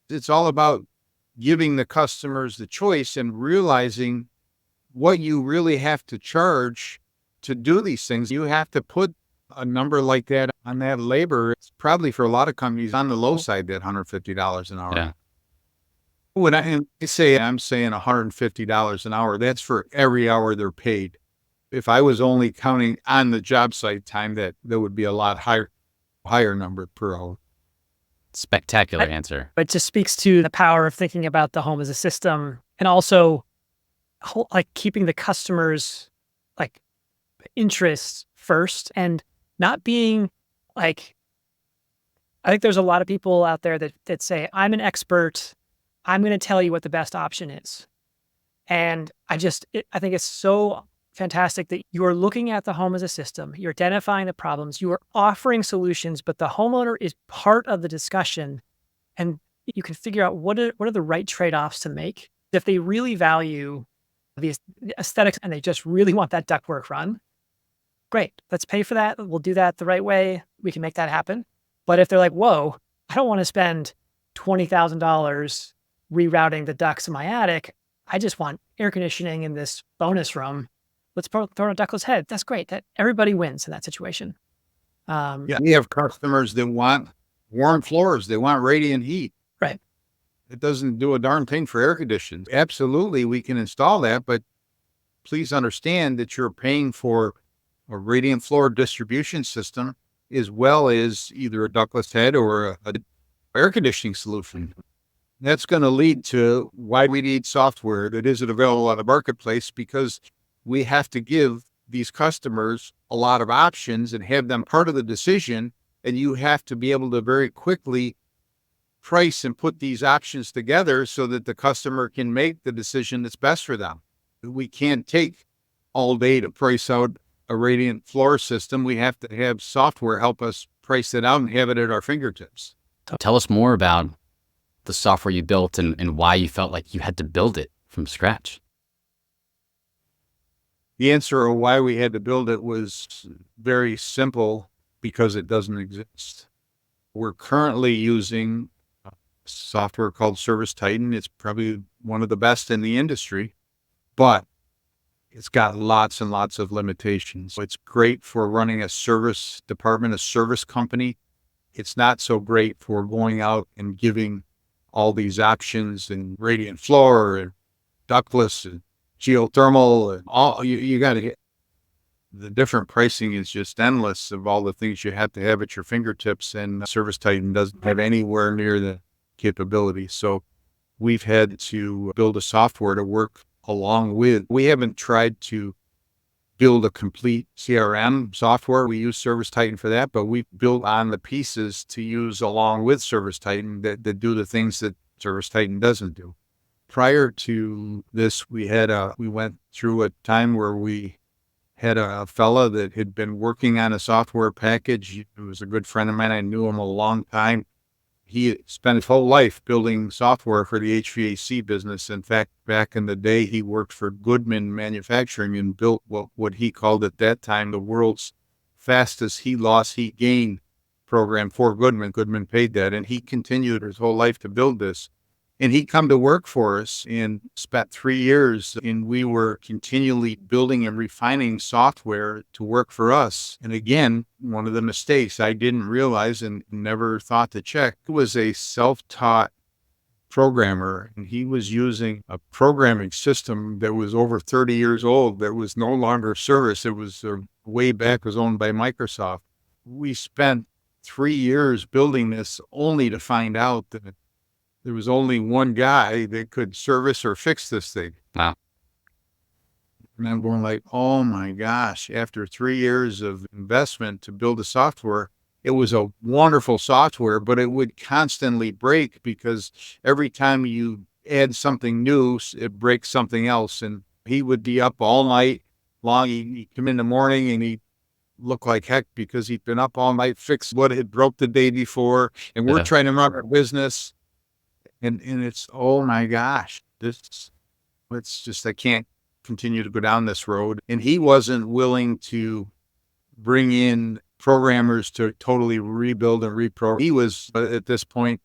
It's all about giving the customers the choice and realizing what you really have to charge to do these things. You have to put a number like that on that labor. It's probably for a lot of companies on the low side, that $150 an hour. Yeah. When I'm saying $150 an hour, that's for every hour they're paid. If I was only counting on the job site time, that would be a lot higher number per hour. Spectacular answer. But it just speaks to the power of thinking about the home as a system, and also like keeping the customer's like interests first, and not being like, I think there's a lot of people out there that say, I'm an expert, I'm going to tell you what the best option is. And I think it's so fantastic that you are looking at the home as a system. You're identifying the problems. You are offering solutions, but the homeowner is part of the discussion. And you can figure out what are the right trade-offs to make. If they really value the aesthetics and they just really want that ductwork run, great. Let's pay for that. We'll do that the right way. We can make that happen. But if they're like, whoa, I don't want to spend $20,000 rerouting the ducts in my attic. I just want air conditioning in this bonus room. Let's throw in a ductless head. That's great. That everybody wins in that situation. Yeah, we have customers that want warm floors. They want radiant heat. Right. It doesn't do a darn thing for air conditioning. Absolutely, we can install that, but please understand that you're paying for a radiant floor distribution system as well as either a ductless head or a air conditioning solution. That's going to lead to why we need software that isn't available on the marketplace, because we have to give these customers a lot of options and have them part of the decision. And you have to be able to very quickly price and put these options together so that the customer can make the decision that's best for them. We can't take all day to price out a radiant floor system. We have to have software help us price it out and have it at our fingertips. Tell us more about the software you built and why you felt like you had to build it from scratch. The answer of why we had to build it was very simple, because it doesn't exist. We're currently using software called Service Titan. It's probably one of the best in the industry, but it's got lots and lots of limitations. It's great for running a service department, a service company. It's not so great for going out and giving all these options and radiant floor and ductless and geothermal and all. You got to get the different pricing is just endless of all the things you have to have at your fingertips, and Service Titan doesn't have anywhere near the capability. So we've had to build a software to work along with. We haven't tried to build a complete CRM software. We use Service Titan for that, but we've built on the pieces to use along with Service Titan that do the things that Service Titan doesn't do. Prior to this, we went through a time where we had a fella that had been working on a software package. He was a good friend of mine. I knew him a long time. He had spent his whole life building software for the HVAC business. In fact, back in the day, he worked for Goodman Manufacturing and built what he called at that time the world's fastest heat loss, heat gain program for Goodman. Goodman paid that, and he continued his whole life to build this. And he come to work for us and spent 3 years, and we were continually building and refining software to work for us. And again, one of the mistakes I didn't realize and never thought to check, he was a self-taught programmer, and he was using a programming system that was over 30 years old that was no longer service. It was way back, was owned by Microsoft. We spent 3 years building this only to find out that there was only one guy that could service or fix this thing. Wow. And I'm going like, oh my gosh, after 3 years of investment to build a software, it was a wonderful software, but it would constantly break because every time you add something new, it breaks something else. And he would be up all night long. He'd come in the morning and he'd look like heck because he'd been up all night, fixed what had broke the day before. And we're trying to run our business. And it's, oh my gosh, it's just, I can't continue to go down this road. And he wasn't willing to bring in programmers to totally rebuild and reprogram. He was, at this point,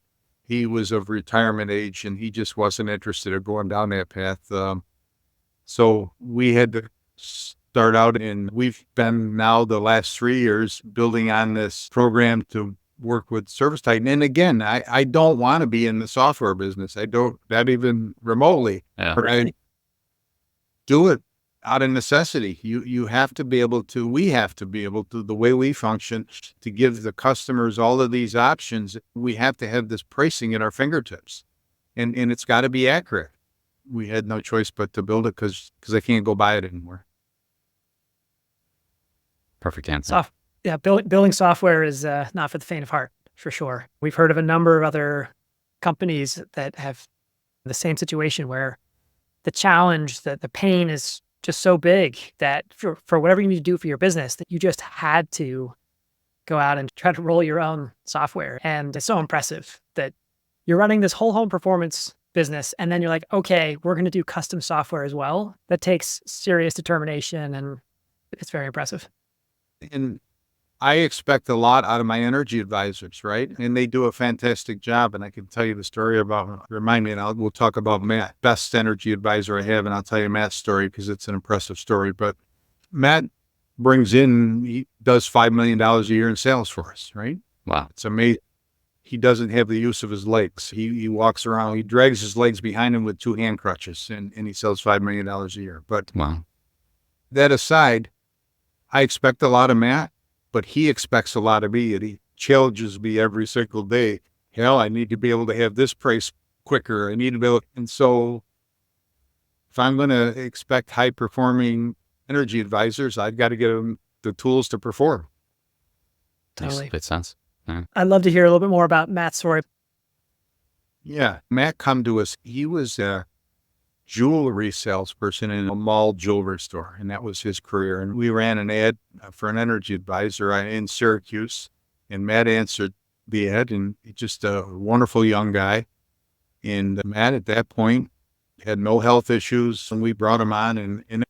he was of retirement age and he just wasn't interested in going down that path. So we had to start out, and we've been now the last 3 years building on this program to work with Service Titan. And again, I don't want to be in the software business. I don't, not even remotely. Yeah. But I do it out of necessity. You have to be able to, we have to be able to, the way we function, to give the customers all of these options. We have to have this pricing at our fingertips, and it's got to be accurate. We had no choice but to build it because I can't go buy it anymore. Perfect answer. Yeah, building software is not for the faint of heart, for sure. We've heard of a number of other companies that have the same situation where the challenge, that the pain is just so big that for whatever you need to do for your business, that you just had to go out and try to roll your own software. And it's so impressive that you're running this whole home performance business, and then you're like, okay, we're going to do custom software as well. That takes serious determination, and it's very impressive. And I expect a lot out of my energy advisors, right? And they do a fantastic job. And I can tell you the story about, remind me, and we'll talk about Matt, best energy advisor I have. And I'll tell you Matt's story because it's an impressive story. But Matt brings in, he does $5 million a year in sales for us, right? Wow. It's amazing. He doesn't have the use of his legs. He walks around, he drags his legs behind him with 2 hand crutches, and he sells $5 million a year. But Wow. That aside, I expect a lot of Matt, but he expects a lot of me, and he challenges me every single day. Hell, I need to be able to have this price quicker. I need to be able, and so if I'm going to expect high performing energy advisors, I've got to give them the tools to perform. Totally. Makes sense. Yeah. I'd love to hear a little bit more about Matt's story. Yeah. Matt come to us. He was jewelry salesperson in a mall jewelry store, and that was his career. And we ran an ad for an energy advisor in Syracuse, and Matt answered the ad, and he's just a wonderful young guy. And Matt, at that point, had no health issues, and we brought him on, and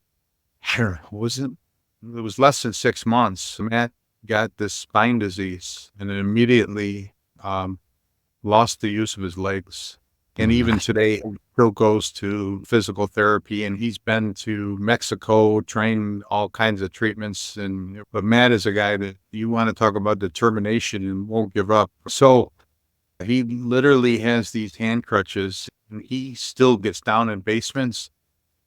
I don't know, it was less than 6 months. Matt got this spine disease and immediately lost the use of his legs. And even today, he still goes to physical therapy, and he's been to Mexico, trained all kinds of treatments. But Matt is a guy that you want to talk about determination and won't give up. So he literally has these hand crutches, and he still gets down in basements.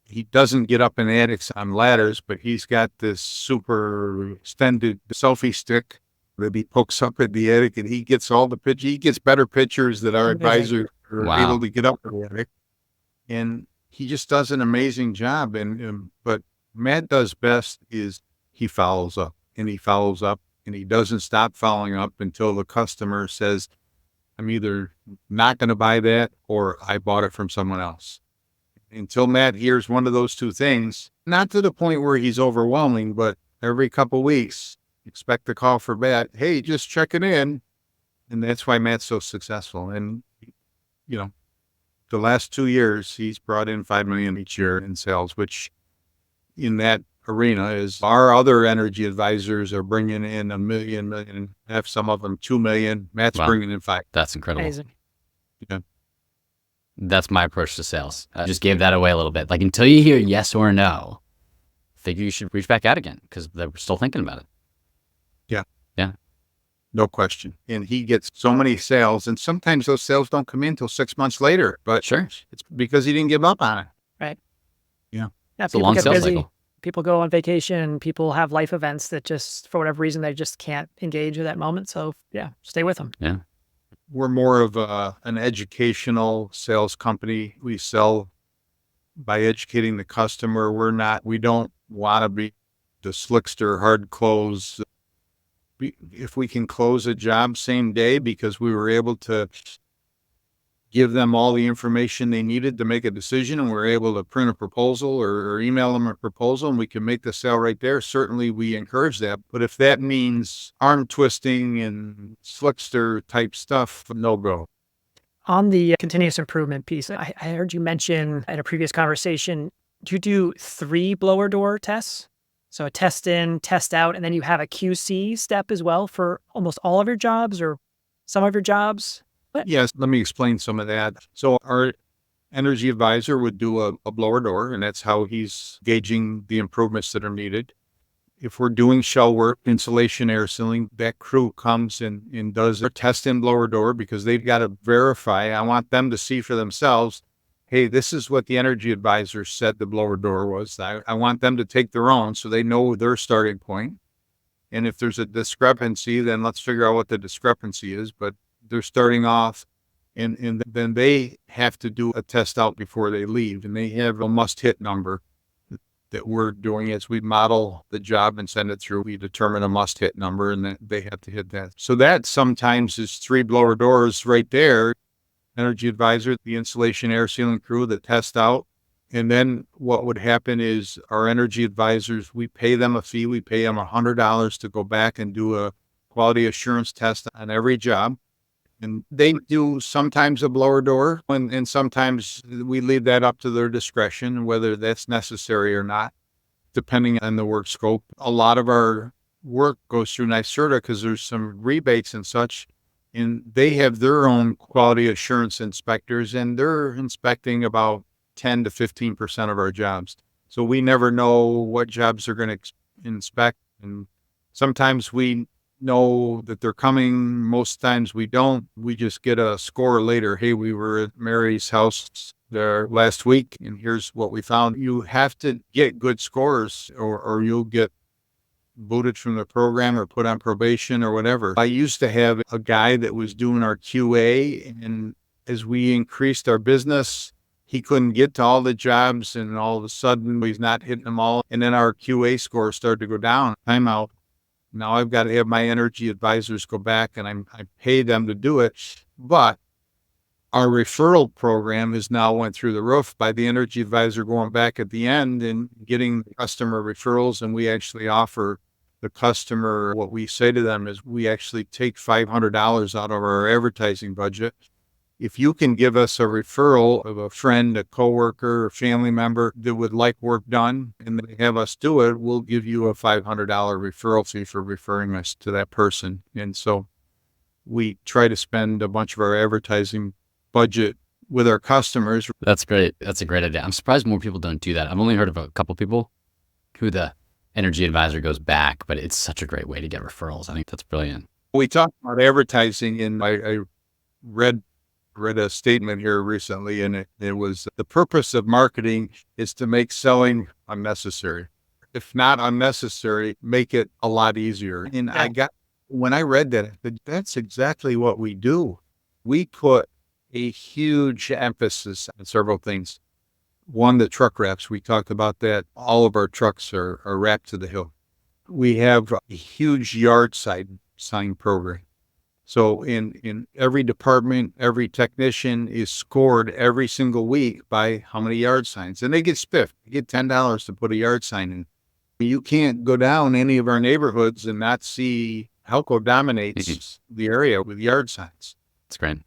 He doesn't get up in attics on ladders, but he's got this super extended selfie stick that he pokes up at the attic, and he gets all the pictures. He gets better pictures than our advisors are able to get up in the attic. And he just does an amazing job. But Matt does best is he follows up, and he follows up, and he doesn't stop following up until the customer says, I'm either not going to buy that or I bought it from someone else. Until Matt hears one of those two things, not to the point where he's overwhelming, but every couple of weeks, expect a call for Matt. Hey, just checking in. And that's why Matt's so successful. And, the last 2 years, he's brought in $5 million each year in sales, which in that arena is our other energy advisors are bringing in $1 million, have some of them $2 million. Matt's bringing in $5 million. That's incredible. Amazing. Yeah. That's my approach to sales. I just gave that away a little bit. Like, until you hear yes or no, figure you should reach back out again because they're still thinking about it. Yeah. Yeah. No question. And he gets so many sales, and sometimes those sales don't come in until 6 months later, but Sure. it's because he didn't give up on it. Right. Yeah. Yeah, It's a long sales cycle. People go on vacation. People have life events that just, for whatever reason, they just can't engage at that moment. So yeah, stay with them. Yeah. We're more of an educational sales company. We sell by educating the customer. We don't want to be the slickster, hard close. If we can close a job same day because we were able to give them all the information they needed to make a decision, and we're able to print a proposal or email them a proposal, and we can make the sale right there, certainly we encourage that. But if that means arm twisting and slickster type stuff, no go. On the continuous improvement piece, I heard you mention in a previous conversation, you do 3 blower door tests. So a test in, test out, and then you have a QC step as well for almost all of your jobs or some of your jobs. Yes, let me explain some of that. So our energy advisor would do a blower door, and that's how he's gauging the improvements that are needed. If we're doing shell work, insulation, air sealing, that crew comes and does a test in blower door because they've got to verify. I want them to see for themselves, hey, this is what the energy advisor said the blower door was. I want them to take their own so they know their starting point. And if there's a discrepancy, then let's figure out what the discrepancy is. But they're starting off, and then they have to do a test out before they leave. And they have a must-hit number that we're doing as we model the job and send it through. We determine a must-hit number, and then they have to hit that. So that sometimes is 3 blower doors right there. Energy advisor, the insulation air sealing crew that test out. And then what would happen is our energy advisors, we pay them a fee. We pay them $100 to go back and do a quality assurance test on every job. And they do sometimes a blower door, and sometimes we leave that up to their discretion, whether that's necessary or not, depending on the work scope. A lot of our work goes through NYSERDA because there's some rebates and such, and they have their own quality assurance inspectors, and they're inspecting about 10 to 15% of our jobs. So we never know what jobs they're going to inspect, and sometimes we know that they're coming. Most times we don't. We just get a score later. Hey, we were at Mary's house there last week, and here's what we found. You have to get good scores or you'll get booted from the program or put on probation or whatever. I used to have a guy that was doing our QA, and as we increased our business, he couldn't get to all the jobs, and all of a sudden he's not hitting them all. And then our QA score started to go down. I'm out. Now I've got to have my energy advisors go back, and I pay them to do it. But Our referral program has now went through the roof by the energy advisor going back at the end and getting customer referrals. And we actually offer the customer, what we say to them is we actually take $500 out of our advertising budget. If you can give us a referral of a friend, a coworker, a family member that would like work done and they have us do it, we'll give you a $500 referral fee for referring us to that person. And so we try to spend a bunch of our advertising budget with our customers. That's great. That's a great idea. I'm surprised more people don't do that. I've only heard of a couple people who the energy advisor goes back, but it's such a great way to get referrals. I think that's brilliant. We talked about advertising, and I read a statement here recently, and it was the purpose of marketing is to make selling unnecessary. If not unnecessary, make it a lot easier. And when I read that, that's exactly what we do. We put a huge emphasis on several things. One, the truck wraps. We talked about that. All of our trucks are wrapped to the hill. We have a huge yard sign program. So in every department, every technician is scored every single week by how many yard signs. And they get spiffed. You get $10 to put a yard sign in. You can't go down any of our neighborhoods and not see Halco dominates the area with yard signs. That's great.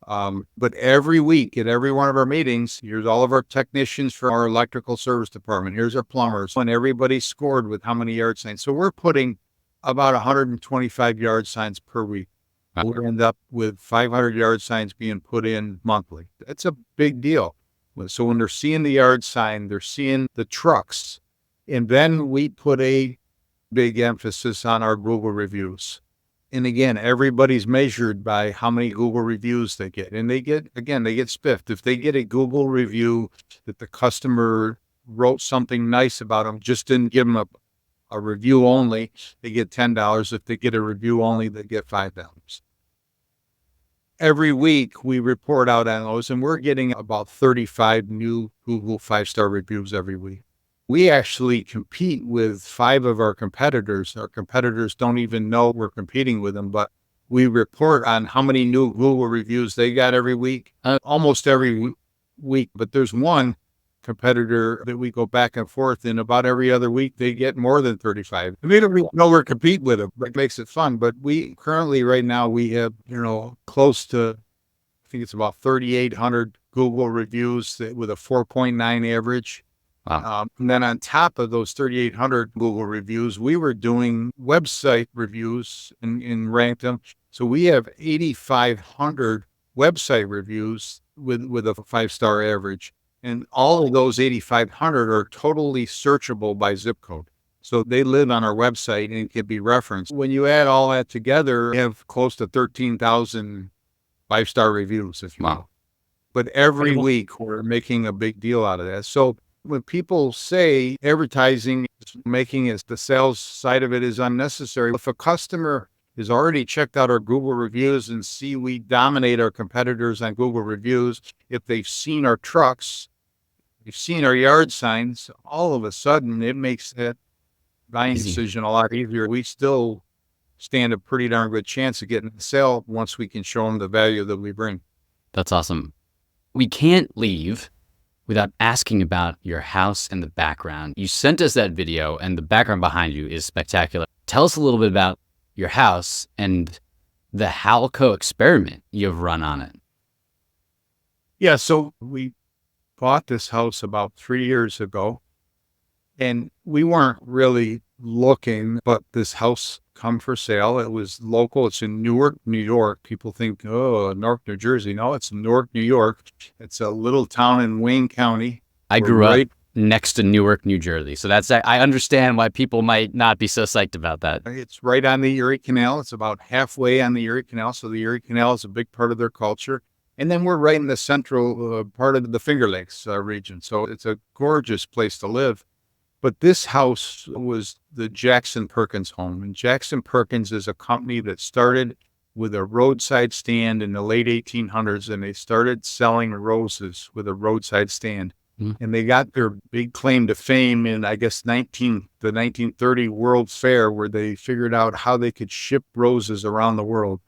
But every week at every one of our meetings, here's all of our technicians for our electrical service department. Here's our plumbers. And everybody's scored with how many yard signs. So we're putting about 125 yard signs per week. We'll end up with 500 yard signs being put in monthly. That's a big deal. So when they're seeing the yard sign, they're seeing the trucks. And then we put a big emphasis on our Google reviews. And again, everybody's measured by how many Google reviews they get. And they get spiffed. If they get a Google review that the customer wrote something nice about them, just didn't give them a review only, they get $10. If they get a review only, they get $5. Every week we report out on those, and we're getting about 35 new Google 5-star reviews every week. We actually compete with 5 of our competitors. Our competitors don't even know we're competing with them, but we report on how many new Google reviews they got every week, almost every week. But there's one competitor that we go back and forth in about every other week. They get more than 35. We don't really know we're competing with them, but it makes it fun. But we currently right now we have, close to, I think it's about 3,800 Google reviews with a 4.9 average. Wow. And then on top of those 3,800 Google reviews, we were doing website reviews and ranked them. So we have 8,500 website reviews with a 5-star average. And all of those 8,500 are totally searchable by zip code. So they live on our website and can be referenced. When you add all that together, we have close to 13,000 5-star reviews, if you will. But every week we're making a big deal out of that. So when people say advertising is making the sales side of it is unnecessary, if a customer has already checked out our Google reviews and see we dominate our competitors on Google reviews, if they've seen our trucks, they've seen our yard signs, all of a sudden it makes that buying decision a lot easier. We still stand a pretty darn good chance of getting the sale once we can show them the value that we bring. That's awesome. We can't leave without asking about your house and the background. You sent us that video and the background behind you is spectacular. Tell us a little bit about your house and the Halco experiment you've run on it. Yeah, so we bought this house about 3 years ago, and we weren't really looking, but this house come for sale. It was local. It's in Newark, New York. People think, oh, Newark, New Jersey. No, it's Newark, New York. It's a little town in Wayne County. I grew up next to Newark, New Jersey. So I understand why people might not be so psyched about that. It's right on the Erie Canal. It's about halfway on the Erie Canal. So the Erie Canal is a big part of their culture. And then we're right in the central part of the Finger Lakes region. So it's a gorgeous place to live. But this house was the Jackson Perkins home. And Jackson Perkins is a company that started with a roadside stand in the late 1800s. And they started selling roses with a roadside stand. And they got their big claim to fame in, I guess, the 1930 World Fair, where they figured out how they could ship roses around the world.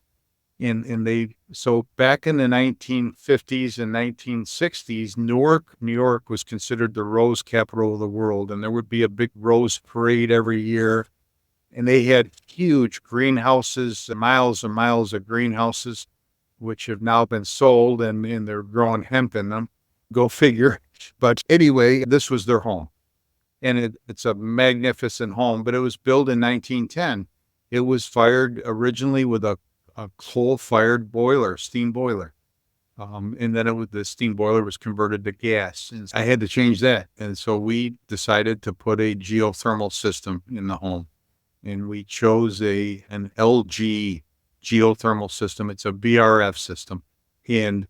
So back in the 1950s and 1960s, Newark, New York was considered the rose capital of the world. And there would be a big rose parade every year. And they had huge greenhouses, miles and miles of greenhouses, which have now been sold and they're growing hemp in them. Go figure. But anyway, this was their home. And it's a magnificent home, but it was built in 1910. It was fired originally with a coal-fired boiler, steam boiler. And then the steam boiler was converted to gas. And I had to change that. And so we decided to put a geothermal system in the home. And we chose an LG geothermal system. It's a VRF system. And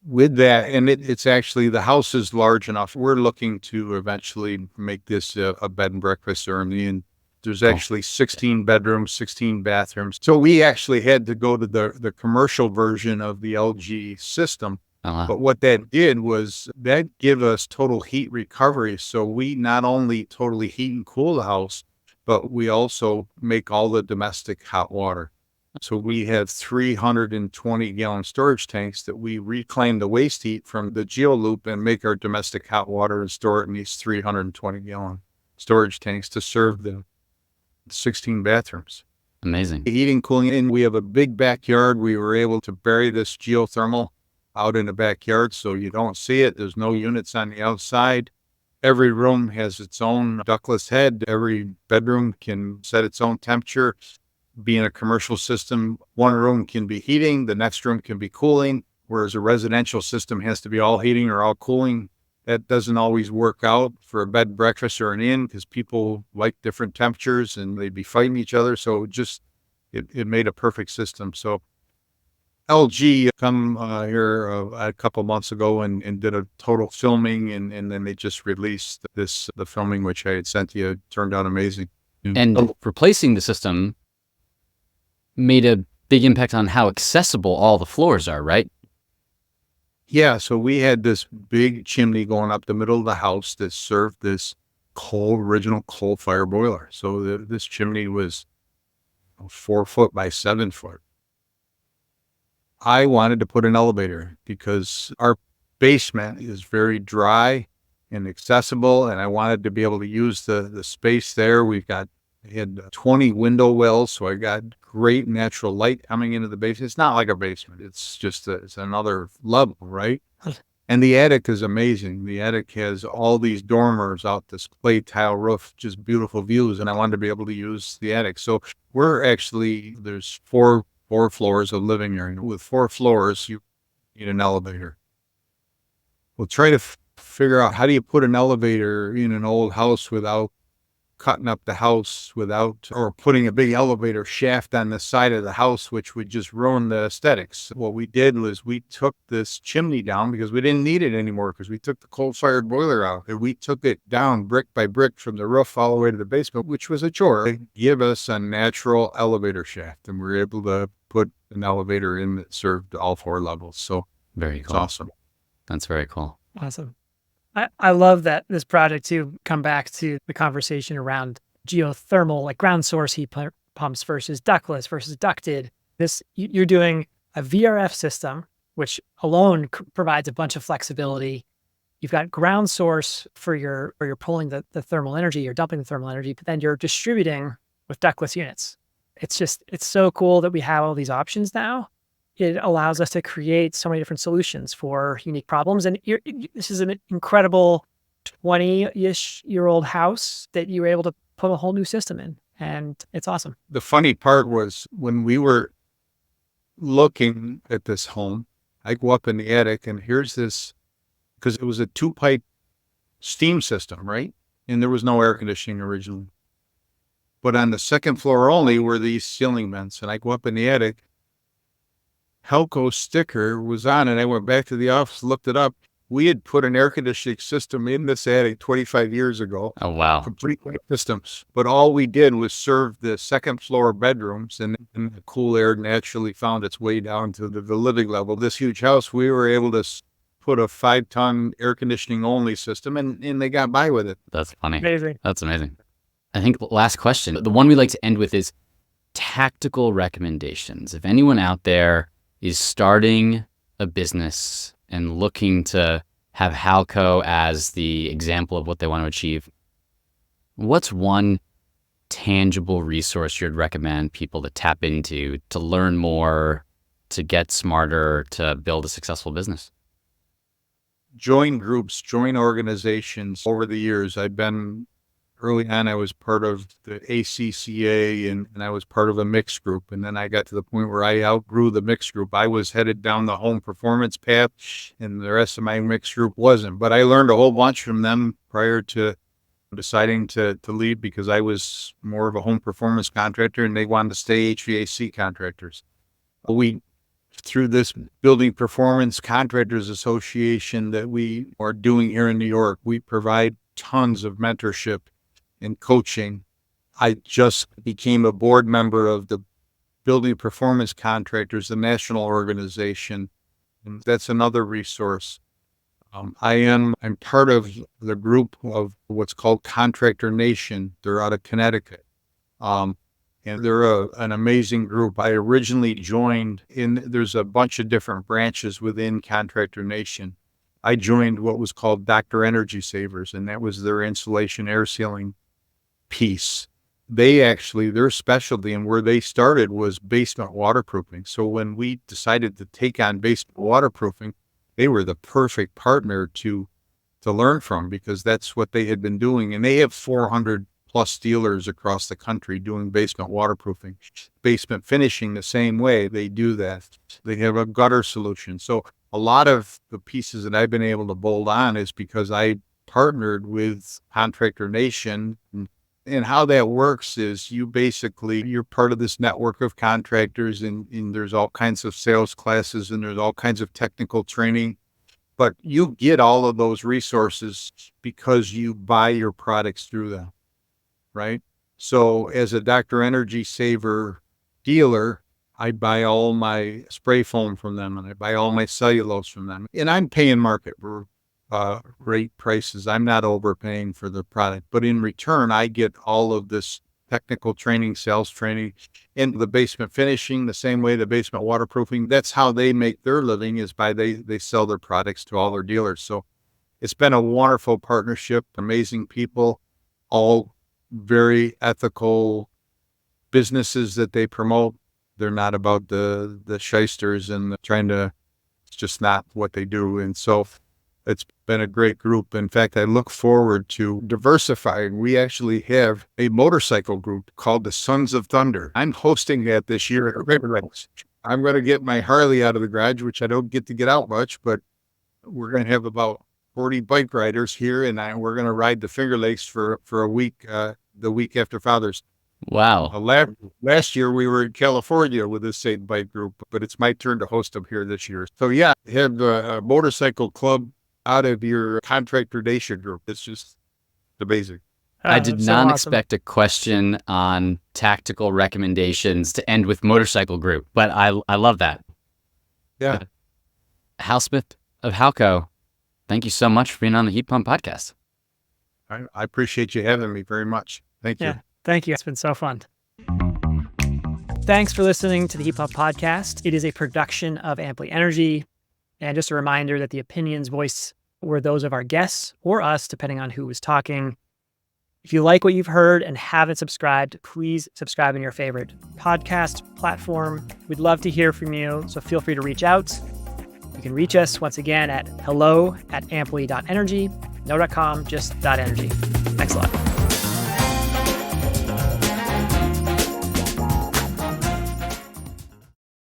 with that, and it's actually, the house is large enough. We're looking to eventually make this a bed and breakfast, and there's actually 16 bedrooms, 16 bathrooms. So we actually had to go to the commercial version of the LG system. But what that did was that give us total heat recovery. So we not only totally heat and cool the house, but we also make all the domestic hot water. So we have 320-gallon storage tanks that we reclaim the waste heat from the geoloop and make our domestic hot water and store it in these 320-gallon storage tanks to serve the 16 bathrooms. Amazing. Heating, cooling, and we have a big backyard. We were able to bury this geothermal out in the backyard so you don't see it. There's no units on the outside. Every room has its own ductless head. Every bedroom can set its own temperature. Being a commercial system, one room can be heating, the next room can be cooling, whereas a residential system has to be all heating or all cooling. That doesn't always work out for a bed and breakfast or an inn because people like different temperatures and they'd be fighting each other. So it made a perfect system. So LG come here a couple months ago and did a total filming, and then they just released the filming, which I had sent you. It turned out amazing. And replacing the system made a big impact on how accessible all the floors are, right? Yeah, so we had this big chimney going up the middle of the house that served this original coal fire boiler. So this chimney was 4 foot by 7 foot. I wanted to put an elevator because our basement is very dry and accessible, and I wanted to be able to use the space there. I had 20 window wells, so I got great natural light coming into the basement. It's not like a basement. It's just it's another level, right? And the attic is amazing. The attic has all these dormers out this clay tile roof, just beautiful views, and I wanted to be able to use the attic. So there's four floors of living area. With 4 floors, you need an elevator. We'll try to figure out how do you put an elevator in an old house without cutting up the house or putting a big elevator shaft on the side of the house, which would just ruin the aesthetics. What we did was we took this chimney down because we didn't need it anymore because we took the coal-fired boiler out. And we took it down brick by brick from the roof all the way to the basement, which was a chore. They give us a natural elevator shaft, and we were able to put an elevator in that served all 4 levels. So very cool. It's awesome. That's very cool. Awesome. I love that this project too, come back to the conversation around geothermal, like ground source heat pumps versus ductless versus ducted. You're doing a VRF system, which alone provides a bunch of flexibility. You've got ground source where you're pulling the thermal energy, you're dumping the thermal energy, but then you're distributing with ductless units. It's so cool that we have all these options now. It allows us to create so many different solutions for unique problems. And this is an incredible 20-ish-year-old house that you were able to put a whole new system in. And it's awesome. The funny part was when we were looking at this home, I go up in the attic and here's this, because it was a 2-pipe steam system, right? And there was no air conditioning originally. But on the second floor only were these ceiling vents. And I go up in the attic, Halco sticker was on, and I went back to the office, looked it up. We had put an air conditioning system in this attic 25 years ago. Oh, wow. Complete systems. But all we did was serve the second floor bedrooms, and the cool air naturally found its way down to the living level. This huge house, we were able to put a 5-ton air conditioning only system, and they got by with it. That's funny. Amazing. That's amazing. I think last question, the one we like to end with is, tactical recommendations. If anyone out there is starting a business and looking to have Halco as the example of what they want to achieve, what's one tangible resource you'd recommend people to tap into to learn more, to get smarter, to build a successful business? Join groups, join organizations. Over the years, early on, I was part of the ACCA and I was part of a mixed group. And then I got to the point where I outgrew the mixed group. I was headed down the home performance path and the rest of my mixed group wasn't. But I learned a whole bunch from them prior to deciding to leave, because I was more of a home performance contractor and they wanted to stay HVAC contractors. Through this Building Performance Contractors Association that we are doing here in New York, we provide tons of mentorship and coaching. I just became a board member of the Building Performance Contractors, the national organization, and that's another resource. I'm part of the group of what's called Contractor Nation. They're out of Connecticut. And they're an amazing group. I originally joined there's a bunch of different branches within Contractor Nation. I joined what was called Dr. Energy Savers, and that was their insulation air sealing piece. Their specialty and where they started was basement waterproofing. So when we decided to take on basement waterproofing, they were the perfect partner to learn from, because that's what they had been doing. And they have 400 plus dealers across the country doing basement waterproofing. Basement finishing, the same way they do that. They have a gutter solution. So a lot of the pieces that I've been able to bolt on is because I partnered with Contractor Nation. And how that works is you're part of this network of contractors, and there's all kinds of sales classes and there's all kinds of technical training, but you get all of those resources because you buy your products through them, right? So as a Dr. Energy Saver dealer, I buy all my spray foam from them and I buy all my cellulose from them, and I'm paying market rate prices. I'm not overpaying for the product, but in return, I get all of this technical training, sales training, and the basement finishing, the same way the basement waterproofing. That's how they make their living, is by they sell their products to all their dealers. So it's been a wonderful partnership, amazing people, all very ethical businesses that they promote. They're not about the shysters and it's just not what they do. And so it's been a great group. In fact, I look forward to diversifying. We actually have a motorcycle group called the Sons of Thunder. I'm hosting that this year at River Lakes. I'm going to get my Harley out of the garage, which I don't get to get out much, but we're going to have about 40 bike riders here, and we're going to ride the Finger Lakes for a week, the week after Father's. Wow. Last year we were in California with the same bike group, but it's my turn to host them here this year. So yeah, have a motorcycle club out of your Contractor Nation group. It's just amazing. I did not expect a question on tactical recommendations to end with motorcycle group, but I love that. Yeah. Hal Smith of Halco, thank you so much for being on the Heat Pump Podcast. I appreciate you having me very much. Thank you. Yeah, thank you. It's been so fun. Thanks for listening to the Heat Pump Podcast. It is a production of Amply Energy. And just a reminder that the opinions voiced were those of our guests or us, depending on who was talking. If you like what you've heard and haven't subscribed, please subscribe in your favorite podcast platform. We'd love to hear from you, so feel free to reach out. You can reach us once again at hello@amply.energy, no.com, just .energy. Thanks a lot.